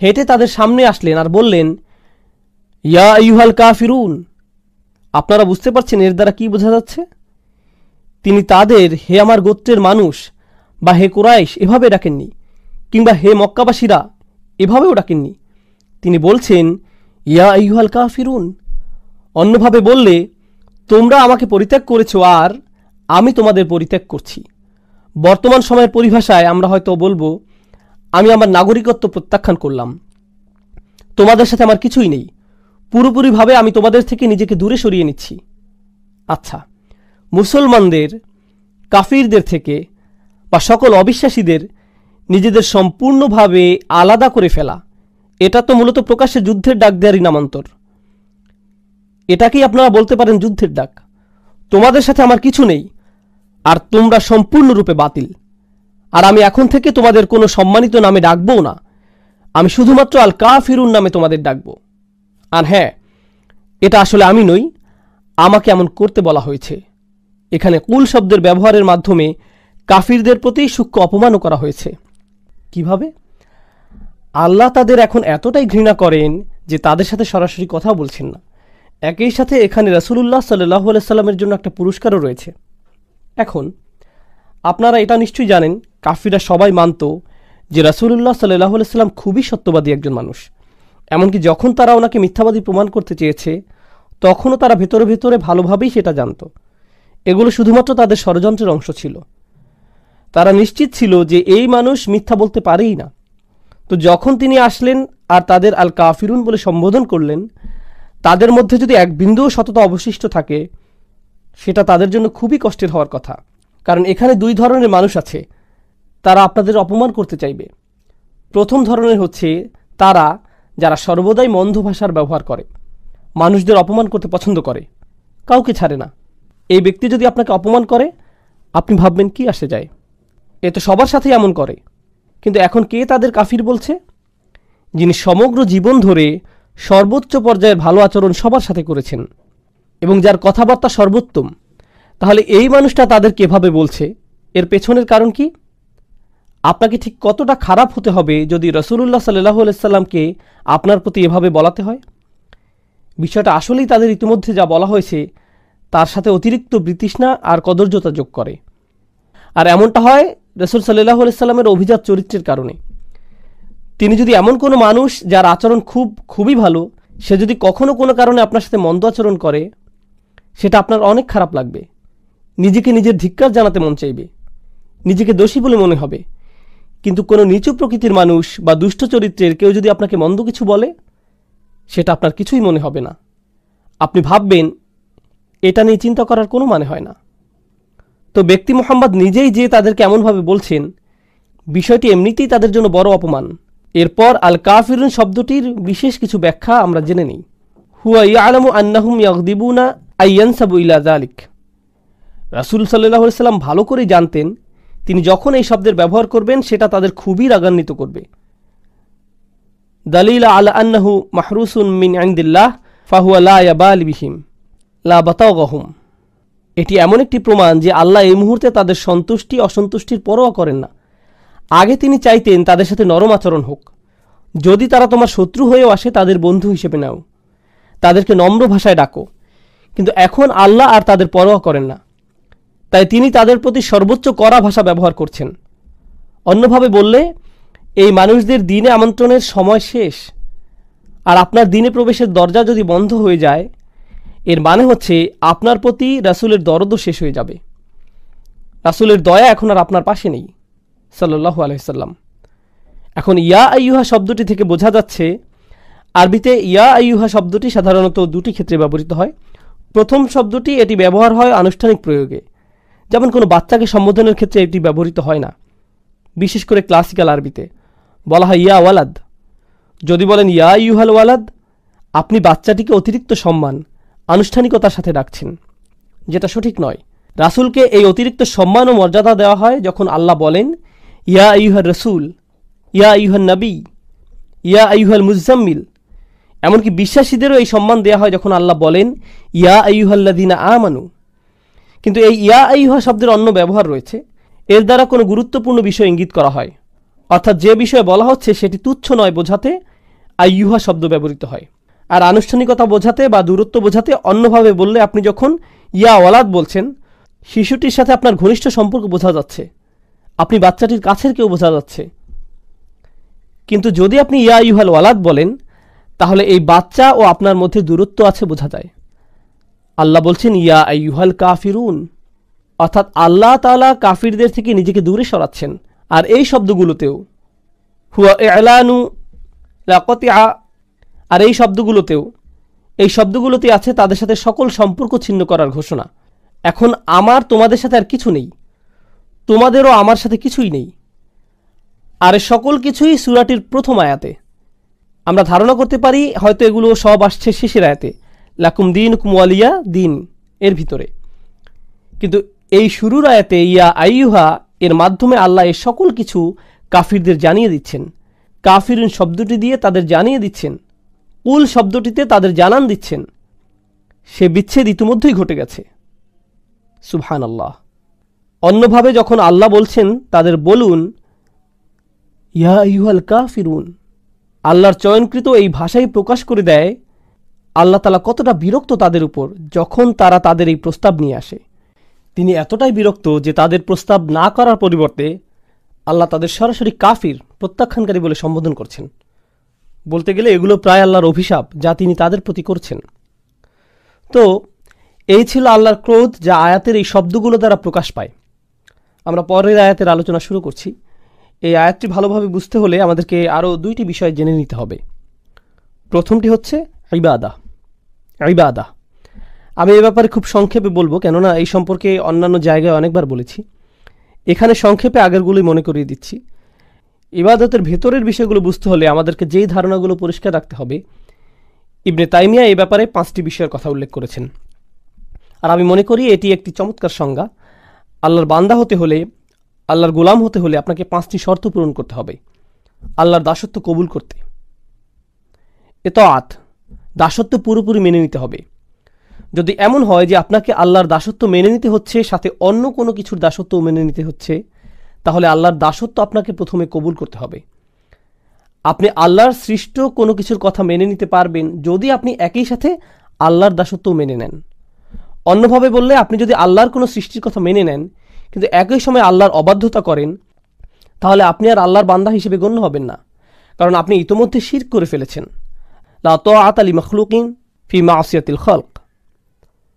হেঁটে তাদের সামনে আসলেন আর বললেন, ইয়া আইয়ুহাল কাফিরুন। আপনারা বুঝতে পারছেন এর দ্বারা কি বোঝা যাচ্ছে? তিনি তাদের হে আমার গোত্রের মানুষ বা হে কুরাইশ এভাবে ডাকেননি, কিংবা হে মক্কাবাসীরা এভাবেও ডাকেননি। তিনি বলছেন ইয়া আইয়ুহাল কাফিরুন। অন্যভাবে বললে, তোমরা আমাকে পরিত্যাগ করেছ আর আমি তোমাদের পরিত্যাগ করছি। বর্তমান সময়ের পরিভাষায় আমরা হয়তো বলবো, আমি আমার নাগরিকত্ব প্রত্যাখ্যান করলাম, তোমাদের সাথে আমার কিছুই নেই, পুরোপুরিভাবে আমি তোমাদের থেকে নিজেকে দূরে সরিয়ে নিচ্ছি। আচ্ছা, মুসলমানদের কাফিরদের থেকে বা সকল অবিশ্বাসীদের নিজেদের সম্পূর্ণভাবে আলাদা করে ফেলা, এটা তো মূলত প্রকাশ্যে যুদ্ধের ডাক দেওয়ারই নামান্তর। এটাকেই আপনারা বলতে পারেন যুদ্ধের ডাক। তোমাদের সাথে আমার কিছু নেই আর তোমরা সম্পূর্ণরূপে বাতিল, আর আমি এখন থেকে তোমাদের কোনো সম্মানিত নামে ডাকবও না, আমি শুধুমাত্র আল কাফিরুন নামে তোমাদের ডাকব। আর হ্যাঁ, এটা আসলে আমি নই, আমাকে এমন করতে বলা হয়েছে। এখানে কুল শব্দের ব্যবহারের মাধ্যমে কাফিরদের প্রতি সূক্ষ্ম অপমানও করা হয়েছে। কিভাবে? আল্লাহ তাদের এখন এতটাই ঘৃণা করেন যে তাদের সাথে সরাসরি কথা বলছেন না। একই সাথে এখানে রাসূলুল্লাহ সাল্লাল্লাহু আলাইহি সাল্লামের জন্য একটা পুরস্কারও রয়েছে। এখন আপনারা এটা নিশ্চয়ই জানেন, কাফিররা সবাই মানত যে রাসূলুল্লাহ সাল্লাল্লাহু আলাইহি সাল্লাম খুবই সত্যবাদী একজন মানুষ। এমনকি যখন তারা ওনাকে মিথ্যাবাদী প্রমাণ করতে চেয়েছে, তখনও তারা ভেতরে ভেতরে ভালোভাবেই সেটা জানত। এগুলো শুধুমাত্র তাদের ষড়যন্ত্রের অংশ ছিল। তারা নিশ্চিত ছিল যে এই মানুষ মিথ্যা বলতে পারেই না। তো যখন তিনি আসলেন আর তাদের আল কাফিরুন বলে সম্বোধন করলেন, তাদের মধ্যে যদি এক বিন্দুও সততা অবশিষ্ট থাকে, সেটা তাদের জন্য খুবই কষ্টের হওয়ার কথা। কারণ এখানে দুই ধরনের মানুষ আছে, তারা আপনাদের অপমান করতে চাইবে। প্রথম ধরনের হচ্ছে তারা যারা সর্বদাই মন্দ ভাষার ব্যবহার করে, মানুষদের অপমান করতে পছন্দ করে, কাউকে ছাড়ে না। এই ব্যক্তি যদি আপনাকে অপমান করে, আপনি ভাববেন কি আসে যায়, এ তো সবার সাথেই এমন করে। কিন্তু এখন কে তাদের কাফির বলছে? যিনি সমগ্র জীবন ধরে সর্বোচ্চ পর্যায়ের ভালো আচরণ সবার সাথে করেছেন এবং যার কথাবার্তা সর্বোত্তম। তাহলে এই মানুষটা তাদেরকে এভাবে বলছে, এর পেছনের কারণ কি? আপনাকে ঠিক কতটা খারাপ হতে হবে যদি রাসূলুল্লাহ সাল্লাল্লাহু আলাইহি সাল্লামকে আপনার প্রতি এভাবে বলাতে হয়? বিষয়টা আসলেই তাদের ইতিমধ্যে যা বলা হয়েছে তার সাথে অতিরিক্ত বিতৃষ্ণা আর কদর্যতা যোগ করে। আর এমনটা হয় রাসূল সাল্লাল্লাহু আলাইহি সাল্লামের অভিজাত চরিত্রের কারণে। তিনি যদি এমন কোনো মানুষ যার আচরণ খুবই ভালো, সে যদি কখনো কোনো কারণে আপনার সাথে মন্দ আচরণ করে, সেটা আপনার অনেক খারাপ লাগবে, নিজেকে নিজের ধিক্কার জানাতে মন চাইবে, নিজেকে দোষী বলে মনে হবে। কিন্তু কোনো নিচু প্রকৃতির মানুষ বা দুষ্ট চরিত্রের কেউ যদি আপনাকে মন্দ কিছু বলে, সেটা আপনার কিছুই মনে হবে না। আপনি ভাববেন এটা নিয়ে চিন্তা করার কোনো মানে হয় না। তো ব্যক্তি মুহাম্মদ নিজেই যে তাদেরকে এমনভাবে বলছেন, বিষয়টি এমনিতেই তাদের জন্য বড় অপমান। এরপর আল কাফিরুন শব্দটির বিশেষ কিছু ব্যাখ্যা আমরা জেনে নিই। হুয়া ইয়ালামু আন্নাহুম ইয়াগদিবুনা আইয়ানসাবু ইলা যালিক। রাসূল সাল্লাল্লাহু আলাইহি সাল্লাম ভালো করেই জানতেন, তিনি যখন এই শব্দের ব্যবহার করবেন সেটা তাদের খুবই রাগান্বিত করবে। দালিলা আলা আন্নাহু মাহরুসুন মিন ইনদিল্লাহ ফাহুয়া লা ইয়াবালি বিহিম লা বাতাগাহুম। এটি এমন একটি প্রমাণ যে আল্লাহ এই মুহূর্তে তাদের সন্তুষ্টি অসন্তুষ্টির পরোয়া করেন না। আগে তিনি চাইতেন তাদের সাথে নরম আচরণ হোক। যদি তারা তোমার শত্রু হয়েও আসে, তাদের বন্ধু হিসেবে নাও, তাদেরকে নম্র ভাষায় ডাকো। কিন্তু এখন আল্লাহ আর তাদের পরোয়া করেন না, তাই তিনি তাদের প্রতি সর্বোচ্চ কড়া ভাষা ব্যবহার করছেন। অন্যভাবে বললে, এই মানুষদের দিনে আমন্ত্রণের সময় শেষ, আর আপনার দিনে প্রবেশের দরজা যদি বন্ধ হয়ে যায়, এর মানে হচ্ছে আপনার প্রতি রাসূলের দরদও শেষ হয়ে যাবে। রাসূলের দয়া এখন আর আপনার পাশে নেই সাল্লাল্লাহু আলাইহি সাল্লাম। এখন ইয়া আইয়ুহা শব্দটি থেকে বোঝা যাচ্ছে, আরবিতে ইয়া আইয়ুহা শব্দটি সাধারণত দুটি ক্ষেত্রে ব্যবহৃত হয়। প্রথম শব্দটি এটি ব্যবহার হয় আনুষ্ঠানিক প্রয়োগে, যেমন কোনো বাচ্চাকে সম্বোধনের ক্ষেত্রে এটি ব্যবহৃত হয় না। বিশেষ করে ক্লাসিক্যাল আরবিতে বলা হয় ইয়া ওয়ালাদ। যদি বলেন ইয়া আইয়ুহাল ওয়ালাদ, আপনি বাচ্চাটিকে অতিরিক্ত সম্মান, আনুষ্ঠানিকতার সাথে ডাকছেন, যেটা সঠিক নয়। রাসূলকে এই অতিরিক্ত সম্মান ও মর্যাদা দেওয়া হয় যখন আল্লাহ বলেন, ইয়া আইয়ুহার রসুল, ইয়া আইয়ুহান নবী, ইয়া আইয়ুহাল মুজাম্মিল। এমনকি বিশ্বাসীদেরও এই সম্মান দেওয়া হয় যখন আল্লাহ বলেন, ইয়া আইয়ুহাল্লাযীনা আমানু। কিন্তু এই ইয়া আইয়ুহা শব্দের অন্য ব্যবহার রয়েছে। এর দ্বারা কোনো গুরুত্বপূর্ণ বিষয় ইঙ্গিত করা হয়, অর্থাৎ যে বিষয়ে বলা হচ্ছে সেটি তুচ্ছ নয় বোঝাতে আইয়ুহা শব্দ ব্যবহৃত হয়। আর আনুষ্ঠানিকতা বোঝাতে বা দূরত্ব বোঝাতে অন্যভাবে বললে আপনি যখন ইয়া ওয়ালাদ বলছেন, শিশুটির সাথে আপনার ঘনিষ্ঠ সম্পর্ক বোঝা যাচ্ছে, আপনি বাচ্চাটির কাছের কেউ বোঝা যাচ্ছে। কিন্তু যদি আপনি ইয়া আইয়ুহাল ওয়ালাদ বলেন, তাহলে এই বাচ্চা ও আপনার মধ্যে দূরত্ব আছে বোঝা যায়। আল্লাহ বলছেন ইয়া আইয়ুহাল কাফিরুন, অর্থাৎ আল্লাহ তাআলা কাফিরদের থেকে নিজেকে দূরে সরাচ্ছেন। আর এই শব্দগুলোতেও হুয়া ইলানু লাকাতিআ, আর এই শব্দগুলোতে আছে তাদের সাথে সকল সম্পর্ক ছিন্ন করার ঘোষণা। এখন আমার তোমাদের সাথে আর কিছু নেই, তোমাদেরও আমার সাথে কিছুই নেই। আর সকল কিছুই সূরাটির প্রথম আয়াতে। আমরা ধারণা করতে পারি হয়তো এগুলো সব আসছে শেষের আয়াতে, লাকুম দীনুকুম ওয়ালিয়া দিন এর ভিতরে। কিন্তু এই শুরুর আয়াতে ইয়া আইয়ুহা এর মাধ্যমে আল্লাহ এর সকল কিছু কাফিরদের জানিয়ে দিচ্ছেন। কাফিরুন শব্দটি দিয়ে তাদের জানিয়ে দিচ্ছেন, কুল শব্দটিতে তাদের জানান দিচ্ছেন সে বিচ্ছেদ ইতিমধ্যেই ঘটে গেছে। সুবহানাল্লাহ। অন্যভাবে যখন আল্লাহ বলছেন তাদের বলুন ইয়া আইয়ুহাল কাফিরুন, আল্লাহর চয়নকৃত এই ভাষাই প্রকাশ করে দেয় আল্লাহ তাআলা কতটা বিরক্ত তাদের উপর যখন তারা তাদের এই প্রস্তাব নিয়ে আসে। তিনি এতটাই বিরক্ত যে তাদের প্রস্তাব না করার পরিবর্তে আল্লাহ তাদের সরাসরি কাফির, প্রত্যাখ্যানকারী বলে সম্বোধন করছেন। বলতে গেলে এগুলো প্রায় আল্লাহর অভিশাপ যা তিনি তাদের প্রতি করছেন। তো এই ছিল আল্লাহর ক্রোধ যা আয়াতের এই শব্দগুলো দ্বারা প্রকাশ পায়। আমরা পরের আয়াতের আলোচনা শুরু করছি। এই আয়াতটি ভালোভাবে বুঝতে হলে আমাদেরকে আরও দুইটি বিষয় জেনে নিতে হবে। প্রথমটি হচ্ছে ইবাদা। আমি এ ব্যাপারে খুব সংক্ষেপে বলবো, কেননা এই সম্পর্কে অন্যান্য জায়গায় অনেকবার বলেছি। এখানে সংক্ষেপে আগেরগুলোই মনে করিয়ে দিচ্ছি। ইবাদতের ভেতরের বিষয়গুলো বুঝতে হলে আমাদেরকে যেই ধারণাগুলো পরিষ্কার রাখতে হবে, ইবনে তাইমিয়া এই ব্যাপারে 5টি বিষয়ের কথা উল্লেখ করেছেন। আর আমি মনে করি এটি একটি চমৎকার সংজ্ঞা। আল্লাহর বান্দা হতে হলে, আল্লাহর গোলাম হতে হলে আপনাকে 5টি শর্ত পূরণ করতে হবে। আল্লাহর দাসত্ব কবুল করতে, ইতাআত, দাসত্ব পুরোপুরি মেনে নিতে হবে। যদি এমন হয় যে আপনাকে আল্লাহর দাসত্ব মেনে নিতে হচ্ছে, সাথে অন্য কোনো কিছুর দাসত্বও মেনে নিতে হচ্ছে, তাহলে আল্লাহর দাসত্ব আপনাকে প্রথমে কবুল করতে হবে। আপনি আল্লাহর সৃষ্ট কোনো কিছুর কথা মেনে নিতে পারবেন যদি আপনি একই সাথে আল্লাহর দাসত্বও মেনে নেন। অন্যভাবে বললে, আপনি যদি আল্লাহর কোনো সৃষ্টির কথা মেনে নেন কিন্তু একই সময় আল্লাহর অবাধ্যতা করেন, তাহলে আপনি আর আল্লাহর বান্দা হিসেবে গণ্য হবেন না, কারণ আপনি ইতোমধ্যে শিরক করে ফেলেছেন। লা তাআতা লিমাখলুকিন ফি মাসিয়াতিল খালক।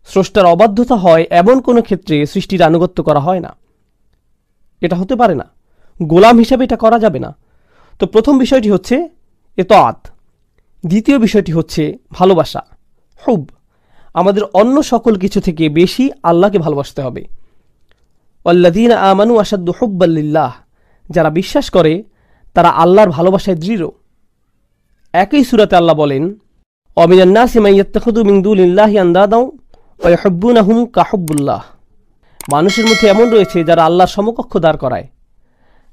স্রষ্টার অবাধ্যতা হয় এমন কোনো ক্ষেত্রে সৃষ্টির আনুগত্য করা হয় না, এটা হতে পারে না। গোলাম হিসেবে এটা করা যাবে না। তো প্রথম বিষয়টি হচ্ছে ইতাআত। দ্বিতীয় বিষয়টি হচ্ছে ভালোবাসা, হুব। আমাদের অন্য সকল কিছু থেকে বেশি আল্লাহকে ভালোবাসতে হবে। ওয়াল্লাযীনা আমানু আশাদ্দু হুব্বাল লিল্লাহ, যারা বিশ্বাস করে তারা আল্লাহর ভালোবাসায় দৃঢ়। একই সূরাতে আল্লাহ বলেন, ওয়া মিনান নাসি মান ইয়াত্তাখিযু মিন দুনিল্লাহি আনদাদাও ওয়া ইউহিব্বুনাহুম কাহুব্বুল্লাহ। মানুষের মধ্যে এমন রয়েছে যারা আল্লাহর সমকক্ষ দাঁড় করায়,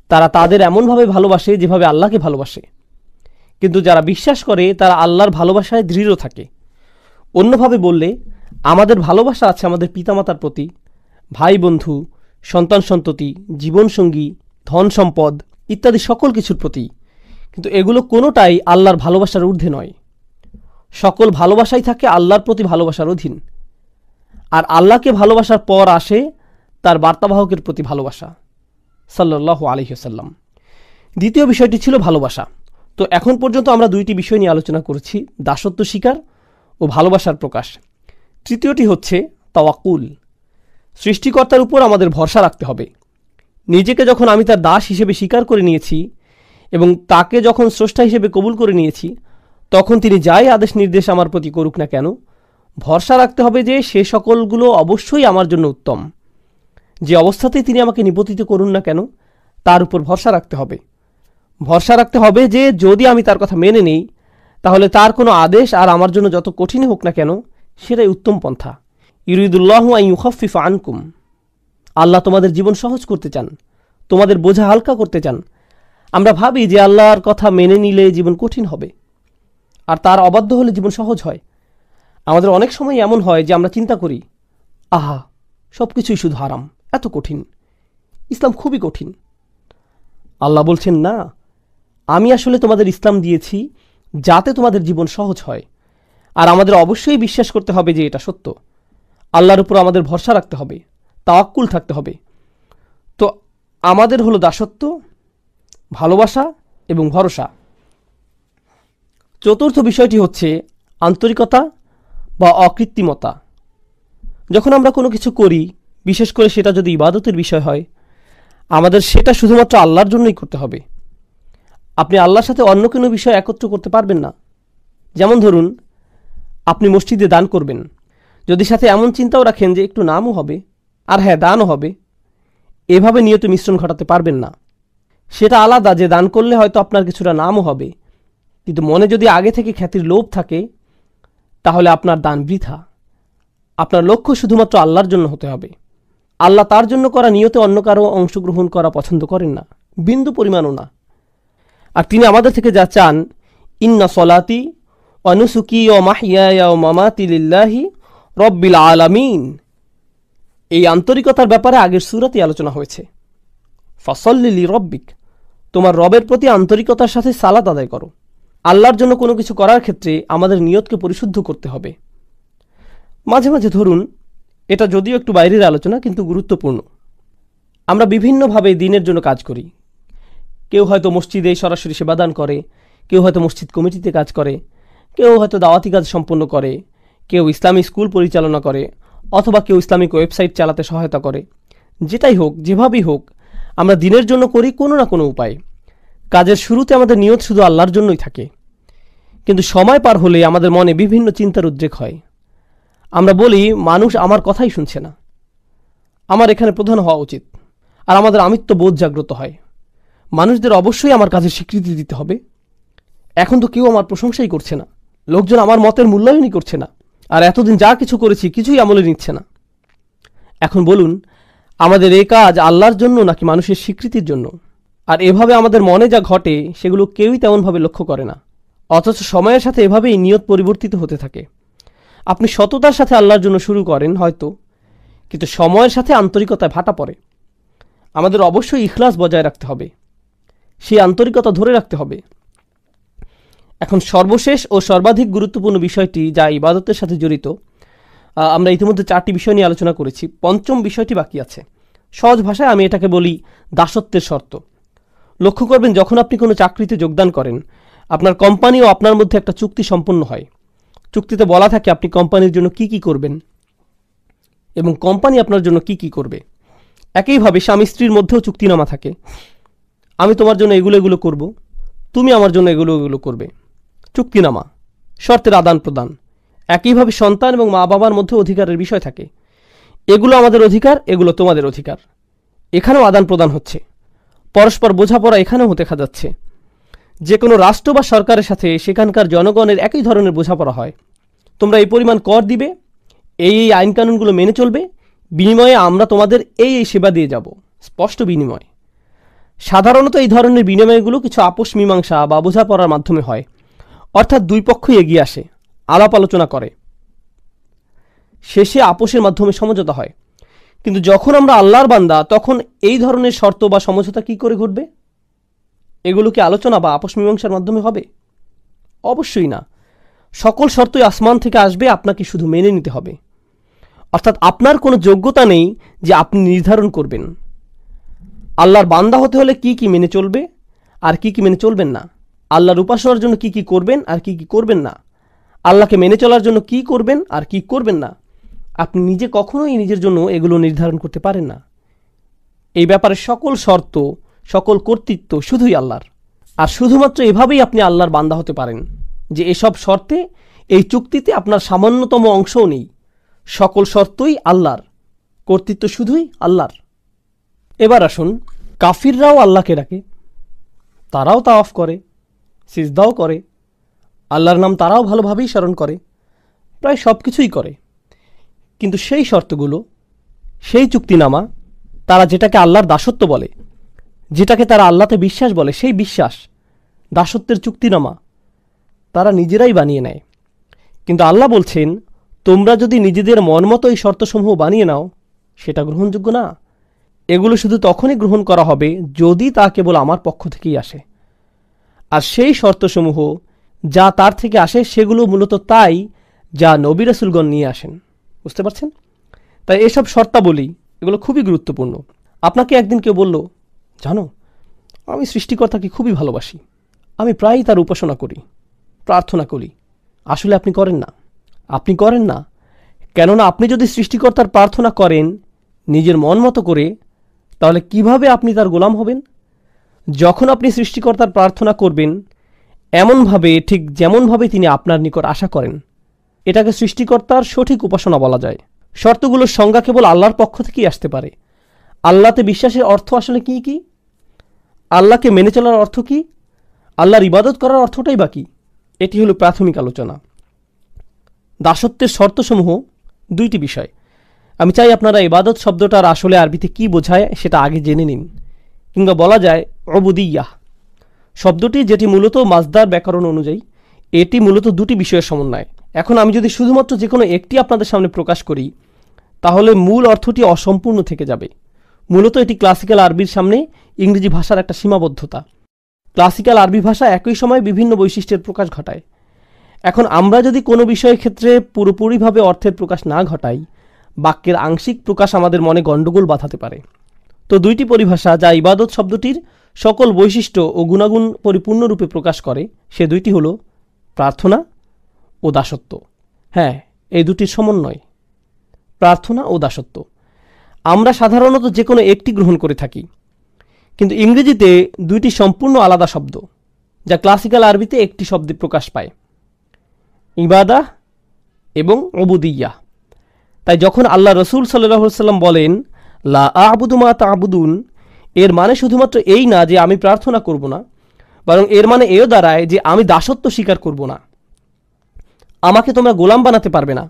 তারা তাদের এমনভাবে ভালোবাসে যেভাবে আল্লাহকে ভালোবাসে। কিন্তু যারা বিশ্বাস করে তারা আল্লাহর ভালোবাসায় দৃঢ় থাকে। অন্যভাবে বললে, আমাদের ভালোবাসা আছে আমাদের পিতামাতার প্রতি, ভাই বন্ধু, সন্তান সন্ততি, জীবনসঙ্গী, ধন সম্পদ ইত্যাদি সকল কিছুর প্রতি, কিন্তু এগুলো কোনোটাই আল্লাহর ভালোবাসার ঊর্ধ্বে নয়। সকল ভালোবাসাই থাকে আল্লাহর প্রতি ভালোবাসার অধীন। আর আল্লাহকে ভালোবাসার পর আসে তার বার্তাবাহকের প্রতি ভালোবাসা, সাল্লাল্লাহু আলাইহি ওয়াসাল্লাম। দ্বিতীয় বিষয়টি ছিল ভালোবাসা। তো এখন পর্যন্ত আমরা দুইটি বিষয় নিয়ে আলোচনা করেছি, দাসত্ব স্বীকার ও ভালোবাসার প্রকাশ। তৃতীয়টি হচ্ছে তাওয়াক্কুল। সৃষ্টিকর্তার উপর আমাদের ভরসা রাখতে হবে। নিজেকে যখন আমি তার দাস হিসেবে স্বীকার করে নিয়েছি এবং তাকে যখন স্রষ্টা হিসেবে কবুল করে নিয়েছি, তখন তিনি যাই আদেশ নির্দেশ আমার প্রতি করুক না কেন, ভরসা রাখতে হবে যে সে সকলগুলো অবশ্যই আমার জন্য উত্তম। যে অবস্থাতেই তিনি আমাকে নিপতিত করুন না কেন, তার উপর ভরসা রাখতে হবে। ভরসা রাখতে হবে যে যদি আমি তার কথা মেনে নেই, তাহলে তার কোনো আদেশ আর আমার জন্য যত কঠিন হোক না কেন, সেটাই উত্তম পন্থা। ইউরিদুল্লাহু আন ইউখাফফিফা আনকুম, আল্লাহ তোমাদের জীবন সহজ করতে চান, তোমাদের বোঝা হালকা করতে চান। আমরা ভাবি যে আল্লাহর কথা মেনে নিলে জীবন কঠিন হবে, আর তার অবাধ্য হলে জীবন সহজ হয়। আমাদের অনেক সময় এমন হয় যে আমরা চিন্তা করি, আহা, সব কিছুই শুধু হারাম, এত কঠিন, ইসলাম খুবই কঠিন। আল্লাহ বলছেন, না, আমি আসলে তোমাদের ইসলাম দিয়েছি যাতে তোমাদের জীবন সহজ হয়। আর আমাদের অবশ্যই বিশ্বাস করতে হবে যে এটা সত্য। আল্লাহর উপর আমাদের ভরসা রাখতে হবে, তাওয়াক্কুল থাকতে হবে। তো আমাদের হলো দাসত্ব, ভালোবাসা এবং ভরসা। চতুর্থ বিষয়টি হচ্ছে আন্তরিকতা বা অকৃত্রিমতা। যখন আমরা কোনো কিছু করি, বিশেষ করে সেটা যদি ইবাদতের বিষয় হয়, আমাদের সেটা শুধুমাত্র আল্লাহর জন্যই করতে হবে। আপনি আল্লাহর সাথে অন্য কোনো বিষয় একত্র করতে পারবেন না। যেমন ধরুন, আপনি মসজিদে দান করবেন, যদি সাথে এমন চিন্তাও রাখেন যে একটু নামও হবে আর হ্যাঁ দানও হবে, এভাবে নিয়ত মিশ্রণ ঘটাতে পারবেন না। সেটা আলাদা যে দান করলে হয়তো আপনার কিছুটা নামও হবে, কিন্তু মনে যদি আগে থেকে খ্যাতির লোভ থাকে, তাহলে আপনার দান বৃথা। আপনার লক্ষ্য শুধুমাত্র আল্লাহর জন্য হতে হবে। আল্লাহ তার জন্য করা নিয়তে অন্য কারো অংশগ্রহণ করা পছন্দ করেন না, বিন্দু পরিমাণও না। আর তিনি আমাদের থেকে যা চান, ইন্না সলাতি ওয়া নুসুকি ওয়া মাহইয়ায়া ওয়া মামাতি লিল্লাহি রব্বিল আলামিন। এই আন্তরিকতার ব্যাপারে আগের সূরাতেই আলোচনা হয়েছে। ফাসল্লি লিরব্বিক, তোমার রবের প্রতি আন্তরিকতার সাথে সালাত আদায় করো। আল্লাহর জন্য কোনো কিছু করার ক্ষেত্রে আমাদের নিয়তকে পরিশুদ্ধ করতে হবে। মাঝে মাঝে ধরুন, এটা যদিও একটু বাইরের আলোচনা কিন্তু গুরুত্বপূর্ণ, আমরা বিভিন্নভাবে দিনের জন্য কাজ করি। কেউ হয়তো মসজিদে সরাসরি সেবাদান করে, কেউ হয়তো মসজিদ কমিটিতে কাজ করে, কেউ হয়তো দাওয়াতি কাজ সম্পন্ন করে, কেউ ইসলামী স্কুল পরিচালনা করে, অথবা কেউ ইসলামিক ওয়েবসাইট চালাতে সহায়তা করে। যেটাই হোক, যেভাবেই হোক, আমরা দিনের জন্য করি কোনো না কোনো উপায়। কাজের শুরুতে আমাদের নিয়ত শুধু আল্লাহর জন্যই থাকে, কিন্তু সময় পার হলে আমাদের মনে বিভিন্ন চিন্তার উদ্রেক হয়। আমরা বলি, মানুষ আমার কথাই শুনছে না, আমার এখানে প্রধান হওয়া উচিত। আর আমাদের আমিত্ব বোধ জাগ্রত হয়, মানুষদের অবশ্যই আমার কাজে স্বীকৃতি দিতে হবে। এখন তো কেউ আমার প্রশংসাই করছে না, লোকজন আমার মতের মূল্যায়নই করছে না, আর এতদিন যা কিছু করেছি কিছুই আমলে নিচ্ছে না। এখন বলুন, আমাদের এই কাজ আল্লাহর জন্য নাকি মানুষের স্বীকৃতির জন্য? আর এভাবে আমাদের মনে যা ঘটে সেগুলো কেউই তেমনভাবে লক্ষ্য করে না, অথচ সময়ের সাথে এভাবেই নিয়ত পরিবর্তিত হতে থাকে। আপনি সততার সাথে আল্লাহর জন্য শুরু করেন হয়তো, কিন্তু সময়ের সাথে আন্তরিকতায় ভাটা পড়ে। আমাদের অবশ্যই ইখলাস বজায় রাখতে হবে, সেই আন্তরিকতা ধরে রাখতে হবে। এখন সর্বশেষ ও সর্বাধিক গুরুত্বপূর্ণ বিষয়টি যা ইবাদতের সাথে জড়িত, আমরা ইতিমধ্যে 4টি বিষয় নিয়ে আলোচনা করেছি, পঞ্চম বিষয়টি বাকি আছে। সহজ ভাষায় আমি এটাকে বলি দাসত্বের শর্ত। লক্ষ্য করবেন, যখন আপনি কোনো চাকরিতে যোগদান করেন, আপনার কোম্পানি ও আপনার মধ্যে একটা চুক্তি সম্পন্ন হয়। চুক্তিতে বলা থাকে আপনি কোম্পানির জন্য কি কি করবেন এবং কোম্পানি আপনার জন্য কি কি করবে। একইভাবে স্বামী স্ত্রীর মধ্যেও চুক্তিনামা থাকে, আমি তোমার জন্য এগুলো এগুলো করব, তুমি আমার জন্য এগুলো এগুলো করবে। চুক্তিনামা, শর্তের আদান প্রদান। একইভাবে সন্তান এবং মা বাবার মধ্যে অধিকারের বিষয় থাকে, এগুলো আমাদের অধিকার, এগুলো তোমাদের অধিকার। এখানেও আদান প্রদান হচ্ছে, পরস্পর বোঝাপড়া এখানেও দেখা যাচ্ছে। যে কোনো রাষ্ট্র বা সরকারের সাথে সেখানকার জনগণের একই ধরনের বোঝাপড়া হয়। তোমরা এই পরিমাণ কর দিবে, এই আইনকানুনগুলো মেনে চলবে, বিনিময়ে আমরা তোমাদের এই সেবা দিয়ে যাব, স্পষ্ট বিনিময়। সাধারণত এই ধরনের বিনিময়গুলো কিছু আপোষ মীমাংসা বা বোঝাপড়ার মাধ্যমে হয়, অর্থাৎ দুই পক্ষই এগিয়ে আসে, আলাপ আলোচনা করে, শেষে আপোষের মাধ্যমে সমঝোতা হয়। কিন্তু যখন আমরা আল্লাহর বান্দা, তখন এই ধরনের শর্ত বা সমঝোতা কি করে ঘটবে? এগুলো কি আলোচনা বা আপোষ মীমাংসার মাধ্যমে হবে? অবশ্যই না। সকল শর্তই আসমান থেকে আসবে, আপনাকে শুধু মেনে নিতে হবে। অর্থাৎ আপনার কোনো যোগ্যতা নেই যে আপনি নির্ধারণ করবেন আল্লাহর বান্দা হতে হলে কি কি মেনে চলবে আর কি কি মেনে চলবেন না, আল্লাহর উপাসনার জন্য কি কি করবেন আর কি কি করবেন না, আল্লাহকে মেনে চলার জন্য কি করবেন আর কি করবেন না। আপনি নিজে কখনোই নিজের জন্য এগুলো নির্ধারণ করতে পারেন না। এই ব্যাপারে সকল শর্ত, সকল কর্তৃত্ব শুধুই আল্লাহর। আর শুধুমাত্র এভাবেই আপনি আল্লাহর বান্দা হতে পারেন যে এসব শর্তে, এই চুক্তিতে আপনার সামান্যতম অংশও নেই। সকল শর্তই আল্লাহর, কর্তৃত্ব শুধুই আল্লাহর। এবার আসুন, কাফিররাও আল্লাহকে ডাকে, তারাও তাওয়াফ করে, সিজদাও করে, আল্লাহর নাম তারাও ভালোভাবেই স্মরণ করে, প্রায় সব কিছুই করে। কিন্তু সেই শর্তগুলো, সেই চুক্তিনামা তারা যেটাকে আল্লাহর দাসত্ব বলে, যেটাকে তারা আল্লাহতে বিশ্বাস বলে, সেই বিশ্বাস দাসত্বের চুক্তিনামা তারা নিজেরাই বানিয়ে নেয়। কিন্তু আল্লাহ বলছেন, তোমরা যদি নিজেদের মন মতো এই শর্তসমূহ বানিয়ে নাও, সেটা গ্রহণযোগ্য না। এগুলো শুধু তখনই গ্রহণ করা হবে যদি তা কেবল আমার পক্ষ থেকেই আসে। আর সেই শর্তসমূহ যা তার থেকে আসে সেগুলো মূলত তাই যা নবী রাসূলগণ নিয়ে আসেন। বুঝতে পারছেন? তাই এসব শর্তাবলী এগুলো খুবই গুরুত্বপূর্ণ। আপনাকে একদিন কেউ বলল, জানো, আমি সৃষ্টিকর্তাকে খুবই ভালোবাসি, আমি প্রায়ই তার উপাসনা করি, প্রার্থনা করি। আসলে আপনি করেন না। আপনি করেন না, কেননা আপনি যদি সৃষ্টিকর্তার প্রার্থনা করেন নিজের মন মতো করে, তাহলে কিভাবে আপনি তার গোলাম হবেন? যখন আপনি সৃষ্টিকর্তার প্রার্থনা করবেন এমনভাবে, ঠিক যেমনভাবে তিনি আপনার নিকট আশা করেন, এটাকে সৃষ্টিকর্তার সঠিক উপাসনা বলা যায়। শর্তগুলোর সংজ্ঞা কেবল আল্লাহর পক্ষ থেকেই আসতে পারে। আল্লাহতে বিশ্বাসের অর্থ আসলে কি কি? আল্লাহকে মেনে চলার অর্থ কি? আল্লাহর ইবাদত করার অর্থটাই বা কি? এটি হলো প্রাথমিক আলোচনা। দাসত্বের শর্তসমূহ দুইটি বিষয়। আমি চাই আপনারা ইবাদত শব্দটার আসলে আরবিতে কি বোঝায় সেটা আগে জেনে নিন। কিংবা বলা যায় উবুদিয়্যাহ শব্দটি, যেটি মূলত মাজদার ব্যাকরণ অনুযায়ী, এটি মূলত দুটি বিষয়ের সমন্বয়। এখন আমি যদি শুধুমাত্র যে কোনো একটি আপনাদের সামনে প্রকাশ করি, তাহলে মূল অর্থটি অসম্পূর্ণ থেকে যাবে। মূলত এটি ক্লাসিক্যাল আরবির সামনে ইংরেজি ভাষার একটা সীমাবদ্ধতা। ক্লাসিক্যাল আরবি ভাষা একই সময়ে বিভিন্ন বৈশিষ্ট্যের প্রকাশ ঘটায়। এখন আমরা যদি কোনো বিষয়ের ক্ষেত্রে পুরোপুরিভাবে অর্থের প্রকাশ না ঘটাই, বাক্যের আংশিক প্রকাশ আমাদের মনে গণ্ডগোল বাঁধাতে পারে। তো দুইটি পরিভাষা যা ইবাদত শব্দটির সকল বৈশিষ্ট্য ও গুণাগুণ পরিপূর্ণরূপে প্রকাশ করে, সে দুইটি হলো প্রার্থনা ও দাসত্ব। হ্যাঁ, এই দুটির সমন্বয়, প্রার্থনা ও দাসত্ব। আমরা সাধারণত যে কোনো একটি গ্রহণ করে থাকি, কিন্তু ইংরেজিতে দুইটি সম্পূর্ণ আলাদা শব্দ, যা ক্লাসিক্যাল আরবিতে একটি শব্দে প্রকাশ পায়, ইবাদাহ এবং উবুদিয়্যাহ। তাই যখন আল্লাহ রসুল সাল্লাল্লাহু আলাইহি ওয়াসাল্লাম বলেন লা আ'বুদু মা তা'বুদুন, এর মানে শুধুমাত্র এই না যে আমি প্রার্থনা করব না, বরং এর মানে এও দাঁড়ায় যে আমি দাসত্ব স্বীকার করব না। আমাকে তোমরা গোলাম বানাতে পারবে না।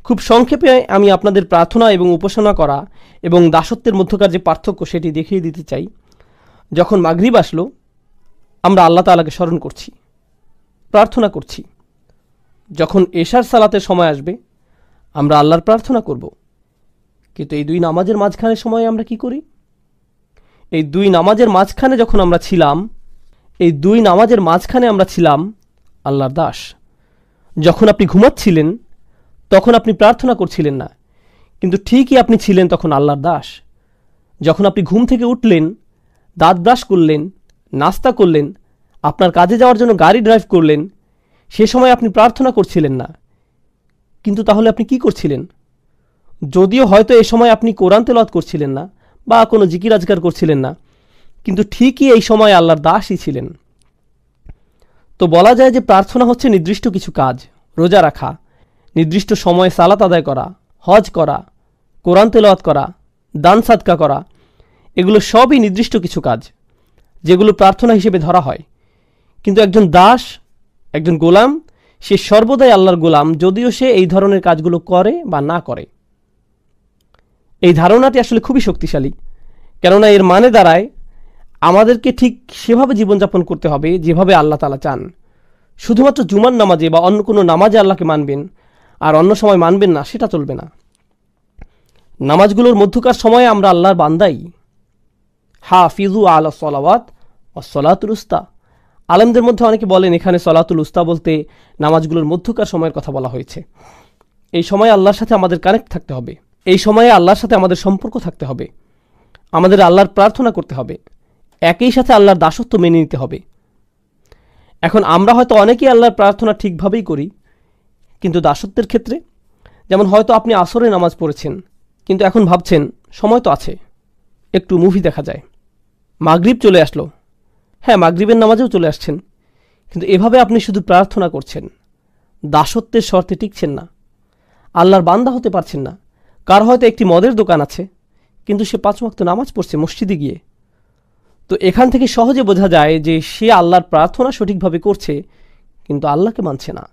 খুব সংক্ষেপে আমি আপনাদের প্রার্থনা এবং উপাসনা করা এবং দাসত্বের মধ্যকার যে পার্থক্য সেটি দেখিয়ে দিতে চাই। যখন মাগরিব আসলো, আমরা আল্লাহ তাআলাকে স্মরণ করছি, প্রার্থনা করছি। যখন এশার সালাতের সময় আসবে, আমরা আল্লাহর প্রার্থনা করব। কিন্তু এই দুই নামাজের মাঝখানে সময়ে আমরা কি করি? এই দুই নামাজের মাঝখানে যখন আমরা ছিলাম, এই দুই নামাজের মাঝখানে আমরা ছিলাম আল্লাহর দাস। যখন আপনি ঘুমাচ্ছিলেন তখন আপনি প্রার্থনা করছিলেন না, কিন্তু ঠিকই আপনি ছিলেন তখন আল্লাহর দাস। যখন আপনি ঘুম থেকে উঠলেন, দাঁত ব্রাশ করলেন, নাস্তা করলেন, আপনার কাজে যাওয়ার জন্য গাড়ি ড্রাইভ করলেন, সে সময় আপনি প্রার্থনা করছিলেন না, কিন্তু তাহলে আপনি কি করছিলেন? যদিও হয়তো এ সময় আপনি কোরআন তেলাওয়াত করছিলেন না বা কোনো জিকির আজকার করছিলেন না, কিন্তু ঠিকই এই সময় আল্লাহর দাসই ছিলেন। তো বলা যায় যে প্রার্থনা হচ্ছে নির্দিষ্ট কিছু কাজ, রোজা রাখা, নির্দিষ্ট সময়ে সালাত আদায় করা, হজ করা, কোরআন তেলাওয়াত করা, দান সাদকা করা, এগুলো সবই নির্দিষ্ট কিছু কাজ যেগুলো প্রার্থনা হিসেবে ধরা হয়। কিন্তু একজন দাস, একজন গোলাম, সে সর্বদাই আল্লাহর গোলাম, যদিও সে এই ধরনের কাজগুলো করে বা না করে। এই ধারণাটি আসলে খুবই শক্তিশালী, কেননা এর মানে দাঁড়ায় আমাদেরকে ঠিক সেভাবে জীবনযাপন করতে হবে যেভাবে আল্লাহ তাআলা চান। শুধুমাত্র জুমার নামাজে বা অন্য কোনো নামাজে আল্লাহকে মানবেন আর অন্য সময় মানবেন না, সেটা চলবে না। নামাজগুলোর মধ্যকার সময়ে আমরা আল্লাহর বান্দাই। হাফিজু আলা সলাওয়াত ওয়াস সলাতুল উস্তা। আলেমদের মধ্যে অনেকে বলেন এখানে সলাতুল উস্তা বলতে নামাজগুলোর মধ্যকার সময়ের কথা বলা হয়েছে। এই সময়ে আল্লাহর সাথে আমাদের কানেক্ট থাকতে হবে, এই সময়ে আল্লাহর সাথে আমাদের সম্পর্ক থাকতে হবে, আমাদের আল্লাহর প্রার্থনা করতে হবে, একই সাথে আল্লাহর দাসত্ব মেনে নিতে হবে। এখন আমরা হয়তো অনেকেই আল্লাহর প্রার্থনা ঠিকভাবেই করি, কিন্তু দাসত্বের ক্ষেত্রে, যেমন হয়তো আপনি আসরে নামাজ পড়েছেন, কিন্তু এখন ভাবছেন সময় তো আছে, একটু মুভি দেখা যায়। মাগরিব চলে আসলো, হ্যাঁ মাগরিবের নামাজেও চলে আসছেন, কিন্তু এভাবে আপনি শুধু প্রার্থনা করছেন, দাসত্বের শর্তে টিকছেন না, আল্লাহর বান্দা হতে পারছেন না। কার হয়তো একটি মদের দোকান আছে, কিন্তু সে 5 ওয়াক্ত নামাজ পড়ছে মসজিদে গিয়ে। তো এখান থেকে সহজে বোঝা যায় যে সে আল্লাহর প্রার্থনা সঠিকভাবে করছে, কিন্তু আল্লাহকে মানছে না,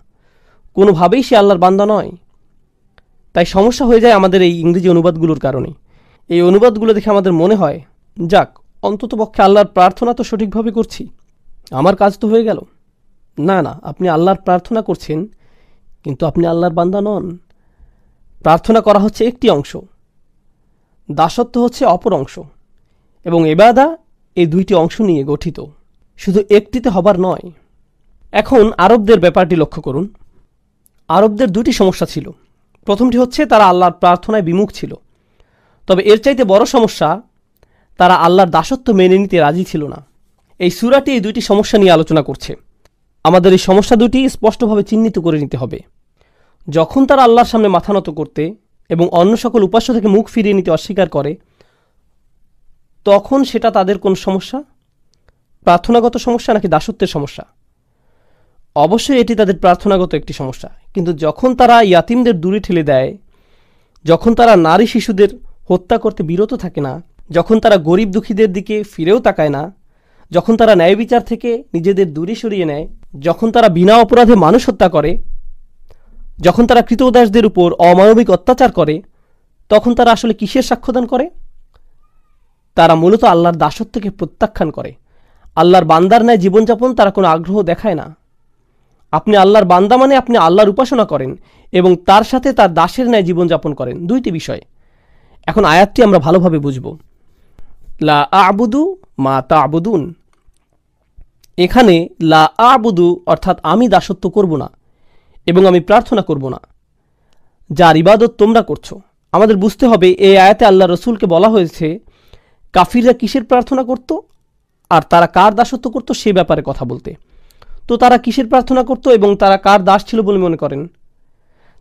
কোনোভাবেই সে আল্লাহর বান্দা নয়। তাই সমস্যা হয়ে যায় আমাদের এই ইংরেজি অনুবাদগুলোর কারণে। এই অনুবাদগুলো দেখে আমাদের মনে হয়, যাক, অন্ততপক্ষে আল্লাহর প্রার্থনা তো সঠিকভাবে করছি, আমার কাজ তো হয়ে গেল। না না, আপনি আল্লাহর প্রার্থনা করছেন, কিন্তু আপনি আল্লাহর বান্দা নন। প্রার্থনা করা হচ্ছে একটি অংশ, দাসত্ব হচ্ছে অপর অংশ, এবং ইবাদা এই দুইটি অংশ নিয়ে গঠিত, শুধু একটিতে হবার নয়। এখন আরবদের ব্যাপারটি লক্ষ্য করুন। আরবদের দুটি সমস্যা ছিল। প্রথমটি হচ্ছে তারা আল্লাহর প্রার্থনায় বিমুখ ছিল, তবে এর চাইতে বড় সমস্যা, তারা আল্লাহর দাসত্ব মেনে নিতে রাজি ছিল না। এই সূরাটি এই দুইটি সমস্যা নিয়ে আলোচনা করছে। আমাদের এই সমস্যা দুটি স্পষ্টভাবে চিহ্নিত করে নিতে হবে। যখন তারা আল্লাহর সামনে মাথা নত করতে এবং অন্য সকল উপাস্য থেকে মুখ ফিরিয়ে নিতে অস্বীকার করে, তখন সেটা তাদের কোন সমস্যা? প্রার্থনাগত সমস্যা নাকি দাসত্বের সমস্যা? অবশ্যই এটি তাদের প্রার্থনাগত একটি সমস্যা। কিন্তু যখন তারা ইয়াতিমদের দূরে ঠেলে দেয়, যখন তারা নারী শিশুদের হত্যা করতে বিরত থাকে না, যখন তারা গরিব দুঃখীদের দিকে ফিরেও তাকায় না, যখন তারা ন্যায় বিচার থেকে নিজেদের দূরে সরিয়ে নেয়, যখন তারা বিনা অপরাধে মানুষ হত্যা করে, যখন তারা কৃতদাসদের উপর অমানবিক অত্যাচার করে, তখন তারা আসলে কিসের সাক্ষ্যদান করে? তারা মূলত আল্লাহর দাসত্বকে প্রত্যাখ্যান করে। আল্লাহর বান্দার ন্যায় জীবনযাপন তারা কোনো আগ্রহ দেখায় না। আপনি আল্লাহর বান্দা মানে আপনি আল্লাহর উপাসনা করেন এবং তার সাথে তার দাসের ন্যায় জীবনযাপন করেন, দুইটি বিষয়। এখন আয়াতটি আমরা ভালোভাবে বুঝব। লা আ'বুদু মা তা'বুদুন, এখানে লা আ'বুদু অর্থাৎ আমি দাসত্ব করব না এবং আমি প্রার্থনা করব না, যার ইবাদত তোমরা করছো। আমাদের বুঝতে হবে এই আয়াতে আল্লাহ রসুলকে বলা হয়েছে কাফিররা কিসের প্রার্থনা করত আর তারা কার দাসত্ব করত সে ব্যাপারে কথা বলতে। তো তারা কিসের প্রার্থনা করত এবং তারা কার দাস ছিল বলে মনে করেন?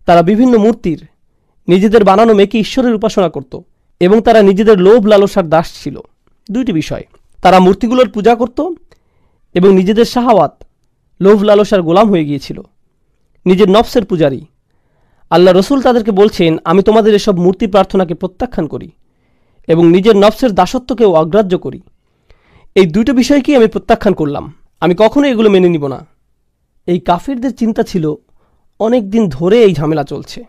তারা বিভিন্ন মূর্তির, নিজেদের বানানো মেয়েকে ঈশ্বরের উপাসনা করত এবং তারা নিজেদের লোভ লালসার দাস ছিল। দুইটি বিষয়, তারা মূর্তিগুলোর পূজা করত এবং নিজেদের শাহাওয়াত, লোভ লালসার গোলাম হয়ে গিয়েছিল, নিজের নফসের পূজারী। আল্লাহ রসুল তাদেরকে বলছেন, আমি তোমাদের এসব মূর্তি প্রার্থনাকে প্রত্যাখ্যান করি এবং নিজের নফসের দাসত্বকেও অগ্রাহ্য করি। এই দুটো বিষয়কেই আমি প্রত্যাখ্যান করলাম, আমি কখনো এগুলো মেনে নিব না। এই কাফিরদের চিন্তা ছিল অনেক দিন ধরে এই ঝামেলা চলছে,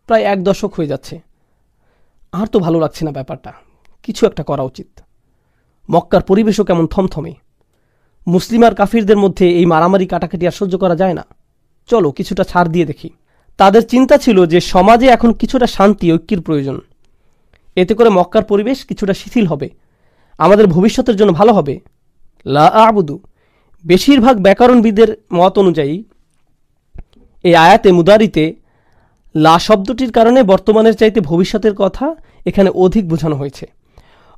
প্রায় 1 দশক হয়ে যাচ্ছে, আর তো ভালো লাগছে না ব্যাপারটা, কিছু একটা করা উচিত। মক্কার পরিবেশও কেমন থমথমে, মুসলিম আর কাফিরদের মধ্যে এই মারামারি কাটাকাটি আর সহ্য করা যায় না, চলো কিছুটা ছাড় দিয়ে দেখি। তাদের চিন্তা ছিল যে সমাজে এখন কিছুটা শান্তি ঐক্যের প্রয়োজন, এতে করে মক্কার পরিবেশ কিছুটা শিথিল হবে, আমাদের ভবিষ্যতের জন্য ভালো হবে। লা আ'বুদু, বেশিরভাগ ব্যাকরণবিদের মত অনুযায়ী এই আয়াতে মুদারিতে লা শব্দটির কারণে বর্তমানের চাইতে ভবিষ্যতের কথা এখানে অধিক বোঝানো হয়েছে।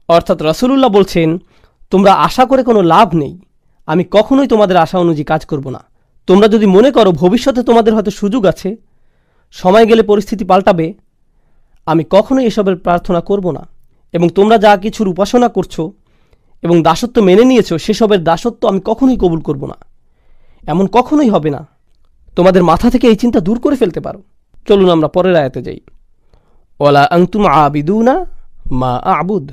অর্থাৎ রাসূলুল্লাহ বলছেন, তোমরা আশা করে কোনো লাভ নেই, আমি কখনোই তোমাদের আশা অনুযায়ী কাজ করব না। তোমরা যদি মনে করো ভবিষ্যতে তোমাদের হয়তো সুযোগ আছে, সময় গেলে পরিস্থিতি পাল্টাবে, আমি কখনোই এসবের প্রার্থনা করব না। এবং তোমরা যা কিছুর উপাসনা করছো এবং দাসত্ব মেনে নিয়েছো, সেসবের দাসত্ব আমি কখনোই কবুল করব না, এমন কখনোই হবে না। তোমাদের মাথা থেকে এই চিন্তা দূর করে ফেলতে পারো। চলুন আমরা পরের আয়াতে যাই। ওয়ালা আনতুম আবিদুনা মা আ'বুদ,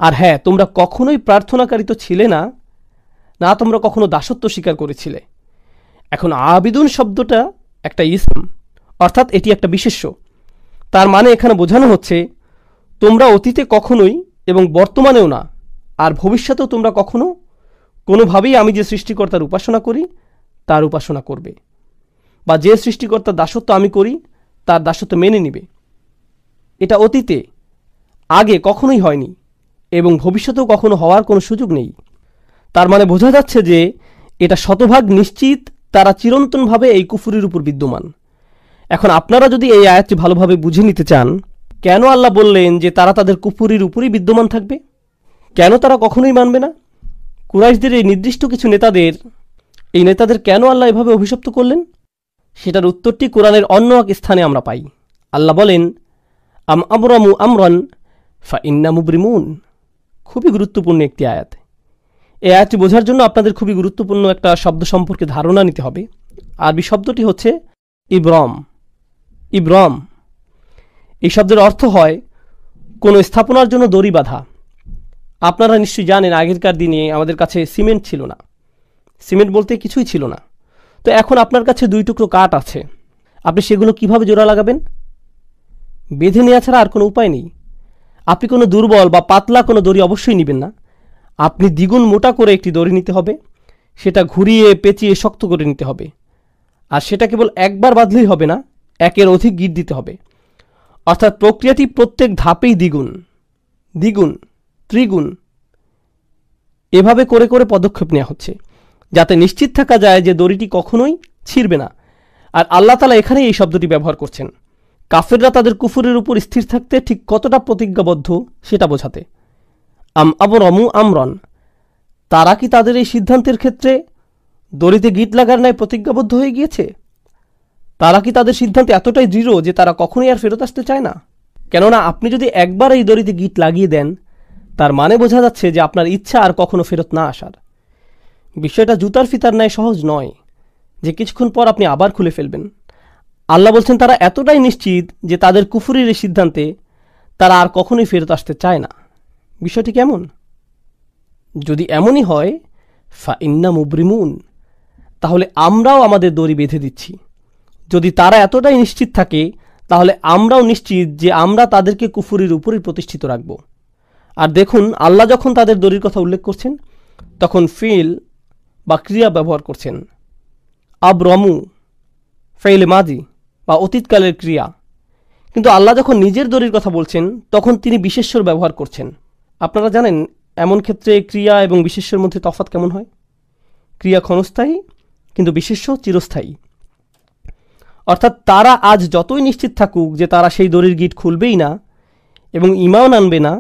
আর হ্যাঁ, তোমরা কখনোই প্রার্থনাকারী তো ছিলে না, না তোমরা কখনো দাসত্ব স্বীকার করেছিলে। এখন আবিদুন শব্দটা একটা ইসম, অর্থাৎ এটি একটা বিশেষ্য। তার মানে এখানে বোঝানো হচ্ছে তোমরা অতীতে কখনোই এবং বর্তমানেও না আর ভবিষ্যতেও তোমরা কখনো কোনোভাবেই আমি যে সৃষ্টিকর্তার উপাসনা করি তার উপাসনা করবে, বা যে সৃষ্টিকর্তার দাসত্ব আমি করি তার দাসত্ব মেনে নিবে। এটা অতীতে আগে কখনোই হয়নি এবং ভবিষ্যতেও কখনো হওয়ার কোনো সুযোগ নেই। তার মানে বোঝা যাচ্ছে যে এটা শতভাগ নিশ্চিত তারা চিরন্তনভাবে এই কুফরির উপর বিদ্যমান। এখন আপনারা যদি এই আয়াতটি ভালোভাবে বুঝে নিতে চান, কেন আল্লাহ বললেন যে তারা তাদের কুফরির উপরই বিদ্যমান থাকবে, কেন তারা কখনোই মানবে না? কুরাইশদের এই নির্দিষ্ট কিছু নেতাদের কেন আল্লাহ এভাবে অভিশপ্ত করলেন, সেটার উত্তরটি কোরআনের অন্য এক স্থানে আমরা পাই। আল্লাহ বলেন, আম আমরামু আমরান ফা ইন্না মুবরিমুন। খুবই গুরুত্বপূর্ণ একটি আয়াত। এই আয়াতটি বোঝার জন্য আপনাদের খুবই গুরুত্বপূর্ণ একটা শব্দ সম্পর্কে ধারণা নিতে হবে। আরবি শব্দটি হচ্ছে ইব্রম। ইব্রম এই শব্দের অর্থ হয় কোনো স্থাপনার জন্য দড়ি বাঁধা। আপনারা নিশ্চয়ই জানেন আগেরকার দিনে আমাদের কাছে সিমেন্ট ছিল না, সিমেন্ট বলতে কিছুই ছিল না। তো এখন আপনার কাছে 2 টুকরো কাঠ আছে, আপনি সেগুলো কিভাবে জোড়া লাগাবেন? বেঁধে নেওয়া ছাড়া আর কোনো উপায় নেই। আপনি কোনো দুর্বল বা পাতলা কোনো দড়ি অবশ্যই নেবেন না। আপনি দ্বিগুণ মোটা করে একটি দড়ি নিতে হবে, সেটা ঘুরিয়ে পেঁচিয়ে শক্ত করে নিতে হবে। আর সেটা কেবল একবার বাঁধলেই হবে না, একের অধিক গিঁট দিতে হবে। অর্থাৎ প্রক্রিয়াটি প্রত্যেক ধাপেই দ্বিগুণ, দ্বিগুণ, ত্রিগুণ এভাবে করে করে পদক্ষেপ নেওয়া হচ্ছে, যাতে নিশ্চিত থাকা যায় যে দড়িটি কখনোই ছিঁড়বে না। আর আল্লাহ তাআলা এখানেই এই শব্দটি ব্যবহার করছেন কাফেররা তাদের কুফরের উপর স্থির থাকতে ঠিক কতটা প্রতিজ্ঞাবদ্ধ সেটা বোঝাতে। আবরমু আমরন, তারা কি তাদের এই সিদ্ধান্তের ক্ষেত্রে দড়িতে গিঁট লাগার ন্যায় প্রতিজ্ঞাবদ্ধ হয়ে গিয়েছে? তারা কি তাদের সিদ্ধান্ত এতটাই দৃঢ় যে তারা কখনোই আর ফেরত আসতে চায় না? কেননা আপনি যদি একবার এই দড়িতে গিঁট লাগিয়ে দেন, তার মানে বোঝা যাচ্ছে যে আপনার ইচ্ছা আর কখনো ফেরত না আসার। বিষয়টা জুতার ফিতার ন্যায় সহজ নয় যে কিছুক্ষণ পর আপনি আবার খুলে ফেলবেন। আল্লাহ বলছেন তারা এতটাই নিশ্চিত যে তাদের কুফরির এই সিদ্ধান্তে তারা আর কখনোই ফেরত আসতে চায় না। বিষয়টি কেমন? যদি এমনই হয়, ফা ইন্না মুবরিমুন, তাহলে আমরাও আমাদের দড়ি বেঁধে দিচ্ছি। যদি তারা এতটাই নিশ্চিত থাকে, তাহলে আমরাও নিশ্চিত যে আমরা তাদেরকে কুফরির উপরই প্রতিষ্ঠিত রাখব। আর দেখুন, আল্লাহ যখন তাদের দড়ির কথা উল্লেখ করছেন, তখন ফিল বা ক্রিয়া ব্যবহার করছেন। আবরমু ফেইল মাজি বা অতীতকালের ক্রিয়া। কিন্তু আল্লাহ যখন নিজের দড়ির কথা বলছেন, তখন তিনি বিশেষ্যর ব্যবহার করছেন। আপনারা জানেন এমন ক্ষেত্রে ক্রিয়া এবং বিশেষ্যের মধ্যে তফাৎ কেমন হয়? ক্রিয়া ক্ষণস্থায়ী, কিন্তু বিশেষ্য চিরস্থায়ী। অর্থাৎ তারা আজ যতই নিশ্চিত থাকুক যে তারা সেই দড়ির গিঁট খুলবেই না এবং ঈমান আনবে না,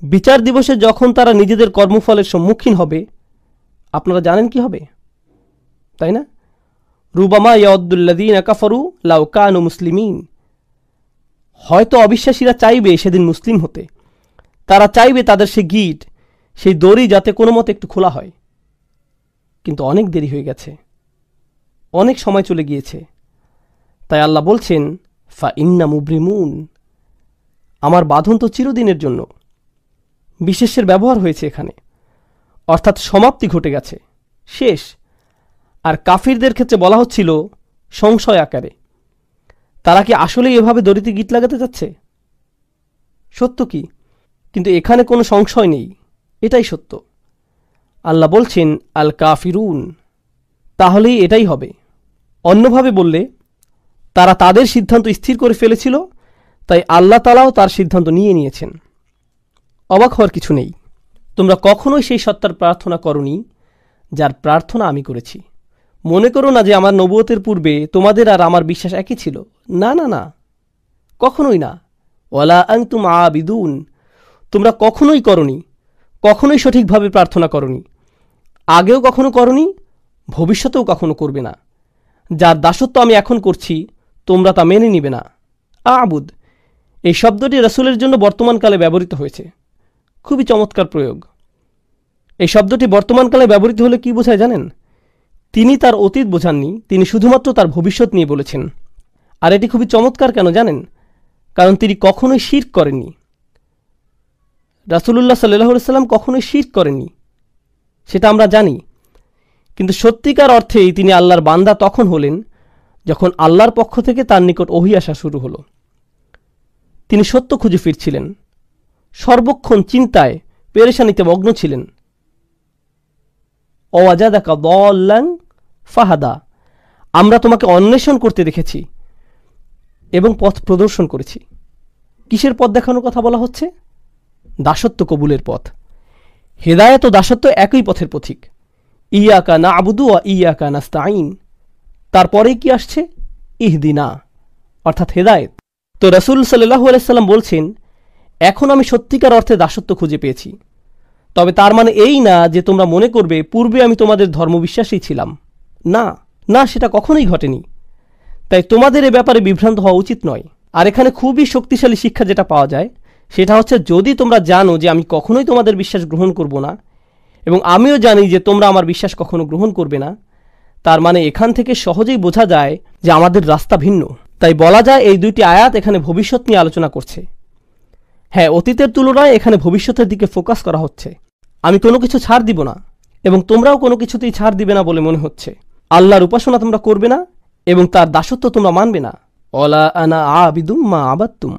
বিচার দিবসে যখন তারা নিজেদের কর্মফলের সম্মুখীন হবে, আপনারা জানেন কি হবে, তাই না? রুবামা ইয়াউদ্দুল্লাযীনা কাফারু লাউ কানু মুসলিমিন, হয়তো অবিশ্বাসীরা চাইবে সেদিন মুসলিম হতে। তারা চাইবে তাদের সেই গিঁট, সেই দড়ি যাতে কোনো মতে একটু খোলা হয়। কিন্তু অনেক দেরি হয়ে গেছে, অনেক সময় চলে গিয়েছে। তাই আল্লাহ বলছেন, ফা ইন্না মুবরিমুন, আমার বাঁধন তো চিরদিনের জন্য। বিশেষের ব্যবহার হয়েছে এখানে, অর্থাৎ সমাপ্তি ঘটে গেছে, শেষ। আর কাফিরদের ক্ষেত্রে বলা হচ্ছিল সংশয় আকারে, তারা কি আসলেই এভাবে দড়িতে গিঁট লাগাতে যাচ্ছে? সত্য কি? কিন্তু এখানে কোনো সংশয় নেই, এটাই সত্য। আল্লাহ বলছেন আল কাফিরুন, তাহলেই এটাই হবে। অন্যভাবে বললে, তারা তাদের সিদ্ধান্ত স্থির করে ফেলেছিল, তাই আল্লাহ তাআলাও তার সিদ্ধান্ত নিয়েছেন। অবাক হওয়ার কিছু নেই। তোমরা কখনোই সেই সত্তার প্রার্থনা করনি যার প্রার্থনা আমি করেছি। মনে করো না যে আমার নবুয়তের পূর্বে তোমাদের আর আমার বিশ্বাস একই ছিল। না না না, কখনোই না। ওয়ালা আনতুম আবিদুন, তোমরা কখনোই করনি, কখনোই সঠিকভাবে প্রার্থনা করনি। আগেও কখনো করনি, ভবিষ্যতেও কখনো করবে না। যার দাসত্ব আমি এখন করছি, তোমরা তা মেনে নিবে না। আবুদ, এই শব্দটি রাসূলের জন্য বর্তমানকালে ব্যবহৃত হয়েছে। খুবই চমৎকার প্রয়োগ। এই শব্দটি বর্তমানকালে ব্যবহৃত হলে কি বোঝায় জানেন? তিনি তার অতীত বোঝাননি, তিনি শুধুমাত্র তার ভবিষ্যৎ নিয়ে বলেছেন। আর এটি খুবই চমৎকার কেন জানেন? কারণ তিনি কখনোই শিরক করেননি। রাসূলুল্লাহ সাল্লাল্লাহু আলাইহি ওয়াসাল্লাম কখনোই শিরক করেননি, সেটা আমরা জানি। কিন্তু সত্যিকার অর্থেই তিনি আল্লাহর বান্দা তখন হলেন যখন আল্লাহর পক্ষ থেকে তার নিকট ওহী আসা শুরু হলো। তিনি সত্য খুঁজে ফিরছিলেন, সর্বক্ষণ চিন্তায় পেরেশানিতে মগ্ন ছিলেন। ওয়াজাদাকা দাল্লান ফাহাদা, আমরা তোমাকে অন্বেষণ করতে দেখেছি এবং পথ প্রদর্শন করেছি। কিসের পথ দেখানোর কথা বলা হচ্ছে? দাসত্ব কবুলের পথ। হেদায়েত ও দাসত্ব একই পথের পথিক। ইয়াকা না'বুদু ওয়া ইয়াকা নাস্তাঈন, তারপরেই কি আসছে? ইহদিনা, অর্থাৎ হেদায়েত। তো রাসূল সাল্লাল্লাহু আলাইহি সাল্লাম বলছেন, এখন আমি সত্যিকার অর্থে দাসত্ব খুঁজে পেয়েছি। তবে তার মানে এই না যে তোমরা মনে করবে পূর্বে আমি তোমাদের ধর্মবিশ্বাসী ছিলাম। না না, সেটা কখনোই ঘটেনি। তাই তোমাদের এ ব্যাপারে বিভ্রান্ত হওয়া উচিত নয়। আর এখানে খুবই শক্তিশালী শিক্ষা যেটা পাওয়া যায়, সেটা হচ্ছে যদি তোমরা জানো যে আমি কখনোই তোমাদের বিশ্বাস গ্রহণ করব না, এবং আমিও জানি যে তোমরা আমার বিশ্বাস কখনো গ্রহণ করবে না, তার মানে এখান থেকে সহজেই বোঝা যায় যে আমাদের রাস্তা ভিন্ন। তাই বলা যায় এই দুইটি আয়াত এখানে ভবিষ্যৎ নিয়ে আলোচনা করছে। হ্যাঁ, অতীতের তুলনায় এখানে ভবিষ্যতের দিকে ফোকাস করা হচ্ছে। আমি কোনো কিছু ছাড় দিব না এবং তোমরাও কোনো কিছুতেই ছাড় দিবে না বলে মনে হচ্ছে। আল্লাহর উপাসনা তোমরা করবে না এবং তার দাসত্ব তোমরা মানবে না। ওয়ালা আনা আবিদুম মা আবাদতুম,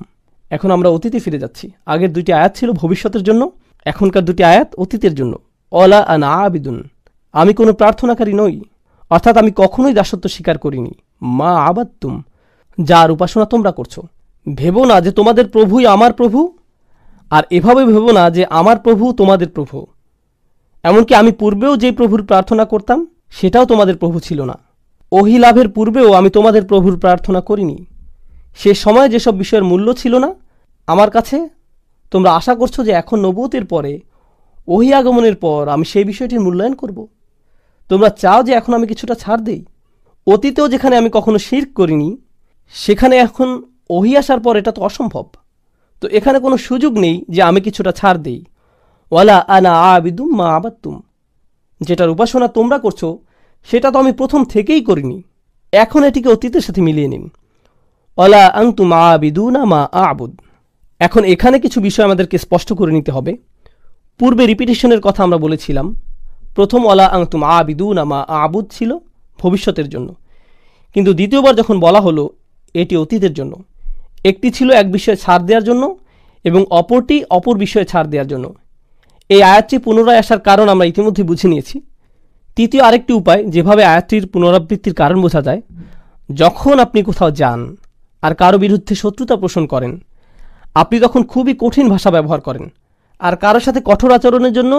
এখন আমরা অতীতে ফিরে যাচ্ছি। আগের দুটি আয়াত ছিল ভবিষ্যতের জন্য, এখনকার দুটি আয়াত অতীতের জন্য। অলা আনা আবিদুন, আমি কোনো প্রার্থনাকারী নই, অর্থাৎ আমি কখনোই দাসত্ব স্বীকার করিনি। মা আবাদতুম, যার উপাসনা তোমরা করছো। ভেবো না যে তোমাদের প্রভুই আমার প্রভু, আর এভাবে ভেবো না যে আমার প্রভু তোমাদের প্রভু। এমনকি আমি পূর্বেও যে প্রভুর প্রার্থনা করতাম সেটাও তোমাদের প্রভু ছিল না। ওহী লাভের পূর্বেও আমি তোমাদের প্রভুর প্রার্থনা করিনি। সে সময় যেসব বিষয়ের মূল্য ছিল না আমার কাছে, তোমরা আশা করছো যে এখন নবুয়তের পরে, ওহী আগমনের পর আমি সেই বিষয়টির মূল্যায়ন করব। তোমরা চাও যে এখন আমি কিছুটা ছাড় দেই। অতীতেও যেখানে আমি কখনো শিরক করিনি, সেখানে এখন ওহী আসার পর এটা তো অসম্ভব। তো এখানে কোনো সুযোগ নেই যে আমি কিছুটা ছাড় দেই। ওয়ালা আনা আবিদুম মা আবাদতুম, যেটার উপাসনা তোমরা করছো সেটা তো আমি প্রথম থেকেই করিনি। এখন এটিকে অতীতের সাথে মিলিয়ে নিন। ওয়ালা আনতুম আবিদুনা মা আবুদ। এখন এখানে কিছু বিষয় আমাদেরকে স্পষ্ট করে নিতে হবে। পূর্বে রিপিটেশনের কথা আমরা বলেছিলাম। প্রথম ওয়ালা আনতুম আবিদুনা মা আবুদ ছিল ভবিষ্যতের জন্য, কিন্তু দ্বিতীয়বার যখন বলা হলো এটি অতীতের জন্য। একটি ছিল এক বিষয়ে ছাড় দেওয়ার জন্য এবং অপরটি অপর বিষয়ে ছাড় দেওয়ার জন্য। এই আয়াতটি পুনরায় আসার কারণ আমরা ইতিমধ্যে বুঝে নিয়েছি। তৃতীয় আরেকটি উপায় যেভাবে আয়াতটির পুনরাবৃত্তির কারণ বোঝা যায়, যখন আপনি কোথাও যান আর কারো বিরুদ্ধে শত্রুতা পোষণ করেন, আপনি তখন খুবই কঠিন ভাষা ব্যবহার করেন আর কারোর সাথে কঠোর আচরণের জন্য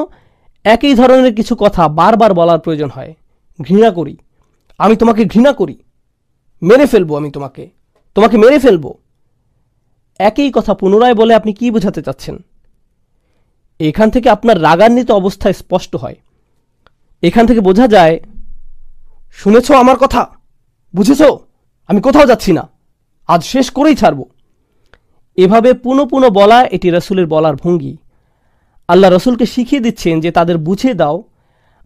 একই ধরনের কিছু কথা বারবার বলার প্রয়োজন হয়। ঘৃণা করি, আমি তোমাকে ঘৃণা করি, মেরে ফেলবো, আমি তোমাকে মেরে ফেলবো। একই কথা পুনরায় বলে আপনি কি বোঝাতে চাচ্ছেন? এখান থেকে আপনার রাগান্বিত অবস্থায় স্পষ্ট হয়। এখান থেকে বোঝা যায়, শুনেছ আমার কথা, বুঝেছ, আমি কোথাও যাচ্ছি না, আজ শেষ করেই ছাড়ব। এভাবে পুনঃ পুনঃ বলা এটি রাসূলের বলার ভঙ্গি। আল্লাহ রাসূলকে শিখিয়ে দিচ্ছেন যে তাদের বুঝিয়ে দাও,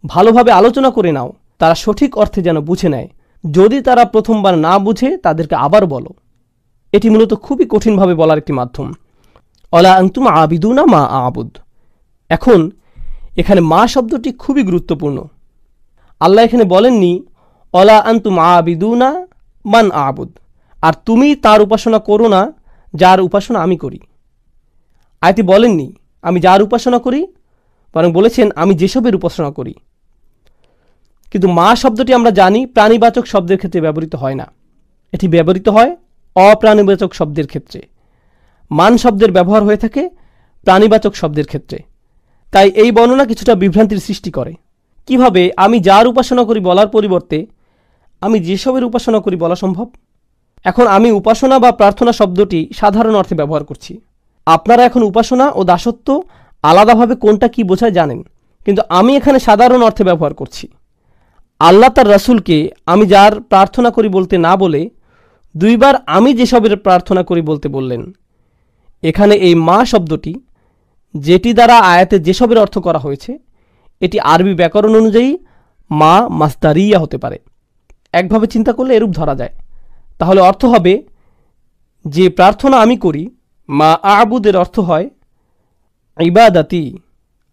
ভালোভাবে আলোচনা করে নাও, তারা সঠিক অর্থে যেন বুঝে নেয়। যদি তারা প্রথমবার না বুঝে তাদেরকে আবার বলো। এটি মূলত খুবই কঠিনভাবে বলার একটি মাধ্যম। অলা আনতুম আবিদুনা মা আবুদ। এখন এখানে মা শব্দটি খুবই গুরুত্বপূর্ণ। আল্লাহ এখানে বলেননি অলা আনতুম আবিদুনা মান আবুদ, আর তুমি তার উপাসনা করো না যার উপাসনা আমি করি। আয়াতে বলেননি আমি যার উপাসনা করি, বরং বলেছেন আমি যেসবের উপাসনা করি। কিন্তু মা শব্দটি আমরা জানি প্রাণীবাচক শব্দের ক্ষেত্রে ব্যবহৃত হয় না, এটি ব্যবহৃত হয় অপ্রাণীবাচক শব্দের ক্ষেত্রে। মান শব্দের ব্যবহার হয়ে থাকে প্রাণীবাচক শব্দের ক্ষেত্রে। তাই এই বর্ণনা কিছুটা বিভ্রান্তির সৃষ্টি করে। কিভাবে আমি যার উপাসনা করি বলার পরিবর্তে আমি যেসবের উপাসনা করি বলা সম্ভব? এখন আমি উপাসনা বা প্রার্থনা শব্দটি সাধারণ অর্থে ব্যবহার করছি। আপনারা এখন উপাসনা ও দাসত্ব আলাদাভাবে কোনটা কি বোঝায় জানেন, কিন্তু আমি এখানে সাধারণ অর্থে ব্যবহার করছি। আল্লাহ তার রাসূলকে আমি যার প্রার্থনা করি বলতে না বলে দুইবার আমি যেসবের প্রার্থনা করি বলতে বললেন। এখানে এই মা শব্দটি, যেটি দ্বারা আয়াতে যেসবের অর্থ করা হয়েছে, এটি আরবি ব্যাকরণ অনুযায়ী মা মাসদারিয়া হতে পারে। একভাবে চিন্তা করলে এরূপ ধরা যায়। তাহলে অর্থ হবে যে প্রার্থনা আমি করি, মা আবুদের অর্থ হয় ইবাদাতি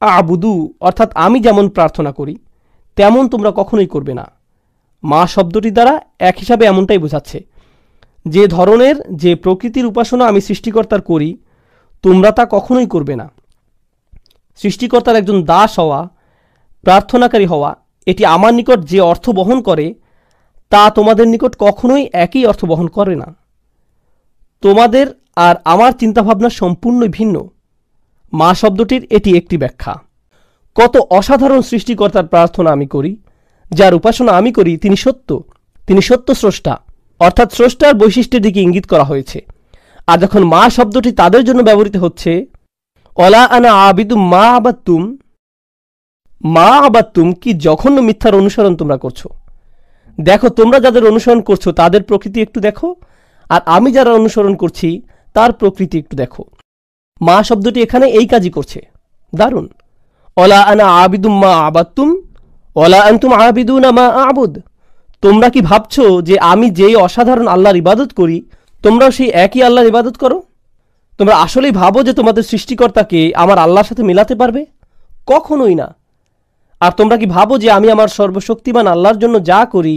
আবুদু, অর্থাৎ আমি যেমন প্রার্থনা করি তেমন তোমরা কখনোই করবে না। মা শব্দটি দ্বারা এক হিসাবে এমনটাই বোঝাচ্ছে যে ধরনের যে প্রকৃতির উপাসনা আমি সৃষ্টিকর্তার করি তোমরা তা কখনোই করবে না। সৃষ্টিকর্তার একজন দাস হওয়া, প্রার্থনাকারী হওয়া, এটি আমার নিকট যে অর্থ বহন করে তা তোমাদের নিকট কখনোই একই অর্থ বহন করে না। তোমাদের আর আমার চিন্তাভাবনা সম্পূর্ণ ভিন্ন। মা শব্দটির এটি একটি ব্যাখ্যা। কত অসাধারণ সৃষ্টিকর্তার প্রার্থনা আমি করি, যার উপাসনা আমি করি তিনি সত্য, তিনি সত্য স্রষ্টা, অর্থাৎ স্রষ্টার বৈশিষ্ট্যের দিকে ইঙ্গিত করা হয়েছে। আর যখন মা শব্দটি তাদের জন্য ব্যবহৃত হচ্ছে, অলা আনা আবিদু মা আবাদতুম, মা আবাদতুম কি জঘন্য মিথ্যার অনুসরণ তোমরা করছো। দেখো তোমরা যাদের অনুসরণ করছো তাদের প্রকৃতি একটু দেখো, আর আমি যারা অনুসরণ করছি তার প্রকৃতি একটু দেখো। মা শব্দটি এখানে এই কাজই করছে। দারুণ। অলা আনা আবিদুম মা আবাদতুম অলা আনতুম আবিদুনা মা আবুদ। তোমরা কি ভাবছো যে আমি যেই অসাধারণ আল্লাহর ইবাদত করি তোমরাও সেই একই আল্লাহর ইবাদত করো? তোমরা আসলেই ভাবো যে তোমাদের সৃষ্টিকর্তাকে আমার আল্লাহর সাথে মিলাতে পারবে? কখনোই না। আর তোমরা কি ভাবো যে আমি আমার সর্বশক্তিমান আল্লাহর জন্য যা করি,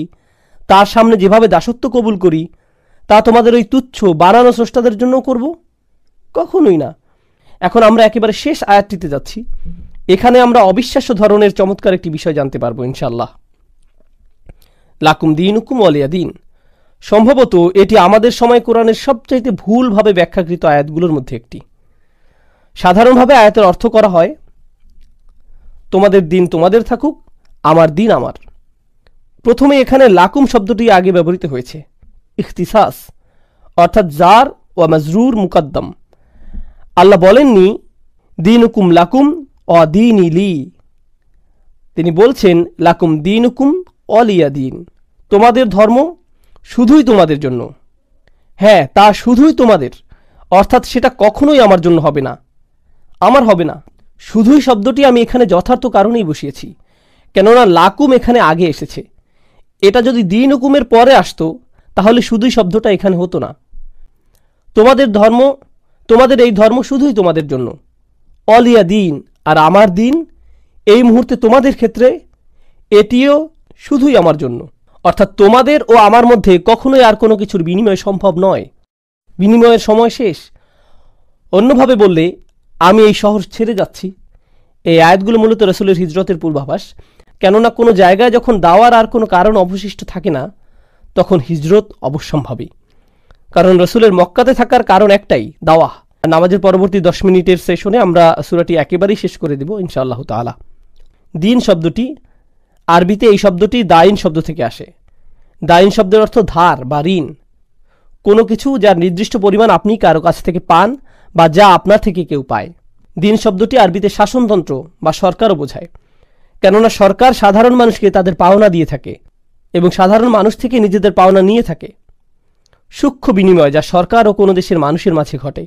তার সামনে যেভাবে দাসত্ব কবুল করি, তা তোমাদের ওই তুচ্ছ বানানো স্রষ্টাদের জন্যও করব? কখনোই না। এখন আমরা একেবারে শেষ আয়াতটিতে যাচ্ছি। এখানে আমরা অবিশ্বাস্য ধরনের চমৎকার একটি বিষয় জানতে পারবো ইনশাআল্লাহ। লাকুম দীনুকুম ওয়ালিয়া দিন। সম্ভবত এটি আমাদের সময় কোরআনের সবচাইতে ভুলভাবে ব্যাখ্যাকৃত আয়াতগুলোর মধ্যে একটি। সাধারণভাবে আয়াতের অর্থ করা হয়, তোমাদের দিন তোমাদের থাকুক, আমার দিন আমার। প্রথমে এখানে লাকুম শব্দটি আগে ব্যবহৃত হয়েছে, ইখতিসাস, অর্থাৎ জার ওয়া মাজরুর মুকদ্দম। আল্লাহ বলেননি দীনুকুম লাকুম অ দীনি লি। তিনি বলছেন লাকুম দীনুকুম অলিয়া দিন, তোমাদের ধর্ম শুধুই তোমাদের জন্য। হ্যাঁ, তা শুধুই তোমাদের, অর্থাৎ সেটা কখনোই আমার জন্য হবে না, আমার হবে না। শুধুই শব্দটি আমি এখানে যথার্থ কারণেই বসিয়েছি, কেননা লাকুম এখানে আগে এসেছে। এটা যদি দিন হুকুমের পরে আসতো তাহলে শুধুই শব্দটা এখানে হতো না। তোমাদের ধর্ম, তোমাদের এই ধর্ম শুধুই তোমাদের জন্য। অলিয়া দিন, আর আমার দিন এই মুহূর্তে তোমাদের ক্ষেত্রে এটিও শুধুই আমার জন্য। অর্থাৎ তোমাদের ও আমার মধ্যে কখনোই আর কোনো কিছুর বিনিময় সম্ভব নয়, বিনিময়ের সময় শেষ। অন্যভাবে বললে, আমি এই শহর ছেড়ে যাচ্ছি। এই আয়াতগুলো মূলত রাসূলের হিজরতের পূর্বাভাস, কেননা কোনো জায়গায় যখন দাওয়ার আর কোনো কারণ অবশিষ্ট থাকে না তখন হিজরত অবশ্যম্ভাবী। কারণ রাসূলের মক্কাতে থাকার কারণ একটাই, দাওয়া। নামাজের পরবর্তী 10 মিনিটের সেশনে আমরা সূরাটি একেবারেই শেষ করে দেব ইনশাআল্লাহ তাআলা। দিন শব্দটি আরবিতে এই শব্দটি দাইন শব্দ থেকে আসে। দাইন শব্দের অর্থ ধার বা ঋণ, কোনো কিছু যার নির্দিষ্ট পরিমাণ আপনি কারো কাছ থেকে পান বা যা আপনার থেকে কেউ পায়। দিন শব্দটি আরবিতে শাসনতন্ত্র বা সরকারও বোঝায়, কেননা সরকার সাধারণ মানুষকে তাদের পাওনা দিয়ে থাকে এবং সাধারণ মানুষ থেকে নিজেদের পাওনা নিয়ে থাকে। সূক্ষ্ম বিনিময় যা সরকার ও কোনো দেশের মানুষের মাঝে ঘটে।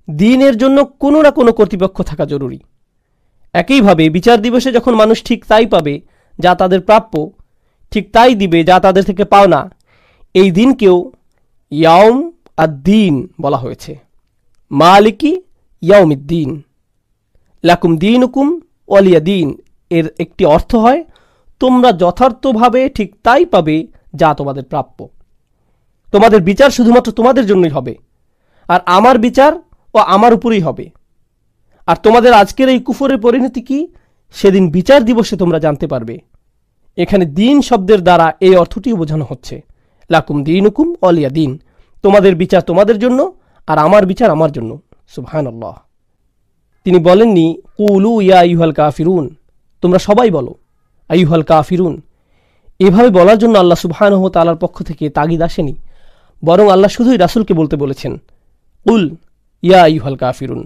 দিনের জন্য কোনো না কোনো কর্তৃপক্ষ থাকা জরুরি। একইভাবে বিচার দিবসে যখন মানুষ ঠিক তাই পাবে যা তাদের প্রাপ্য, ঠিক তাই দিবে যা তাদের থেকে পাওনা, এই দিনকেও ইয়াউম আদ-দিন বলা হয়েছে। মালিকি ইয়াউমিদ্দিন, লাকুম দীনুকুম ওয়ালিয়া দিন এর একটি অর্থ হয় তোমরা যথার্থভাবে ঠিক তাই পাবে যা তোমাদের প্রাপ্য। তোমাদের বিচার শুধুমাত্র তোমাদের জন্যই হবে, আর আমার বিচার ও আমার উপরেই হবে। আর তোমাদের আজকের এই কুফরের পরিণতি কি সেদিন বিচার দিবসে তোমরা জানতে পারবে। এখানে দিন শব্দের দ্বারা এই অর্থটিও বোঝানো হচ্ছে, লাকুম দীনুকুম ওয়ালিয়া দিন, তোমাদের বিচার তোমাদের জন্য আর আমার বিচার আমার জন্য। সুবহানাল্লাহ। তিনি বলেননি কুলু ইয়া আইয়ুহাল কাফিরুন, তোমরা সবাই বলো আইয়ুহাল কাফিরুন। এভাবে বলার জন্য আল্লাহ সুবহানাহু ওয়া তাআলার পক্ষ থেকে তাগিদ আসেনি, বরং আল্লাহ শুধুই রাসূলকে বলতে বলেছেন, কুল ইয়া আইয়ুহাল কাফিরুন,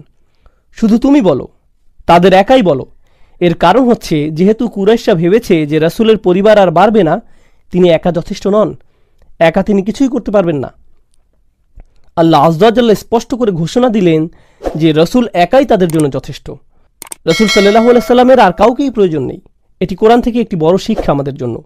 শুধু তুমি বলো, তাদের একাই বলো। এর কারণ হচ্ছে, যেহেতু কুরাইশরা ভেবেছে যে রাসূলের পরিবার আর বাড়বে না, তিনি একা যথেষ্ট নন, একা তিনি কিছুই করতে পারবেন না। আল্লাহ আযজা ওয়া জাল্লা স্পষ্ট করে ঘোষণা দিলেন যে রাসূল একাই তাদের জন্য যথেষ্ট। রাসূল সাল্লাল্লাহু আলাইহি সাল্লামের আর কাউকেই প্রয়োজন নেই। এটি কোরআন থেকে একটি বড় শিক্ষা আমাদের জন্য।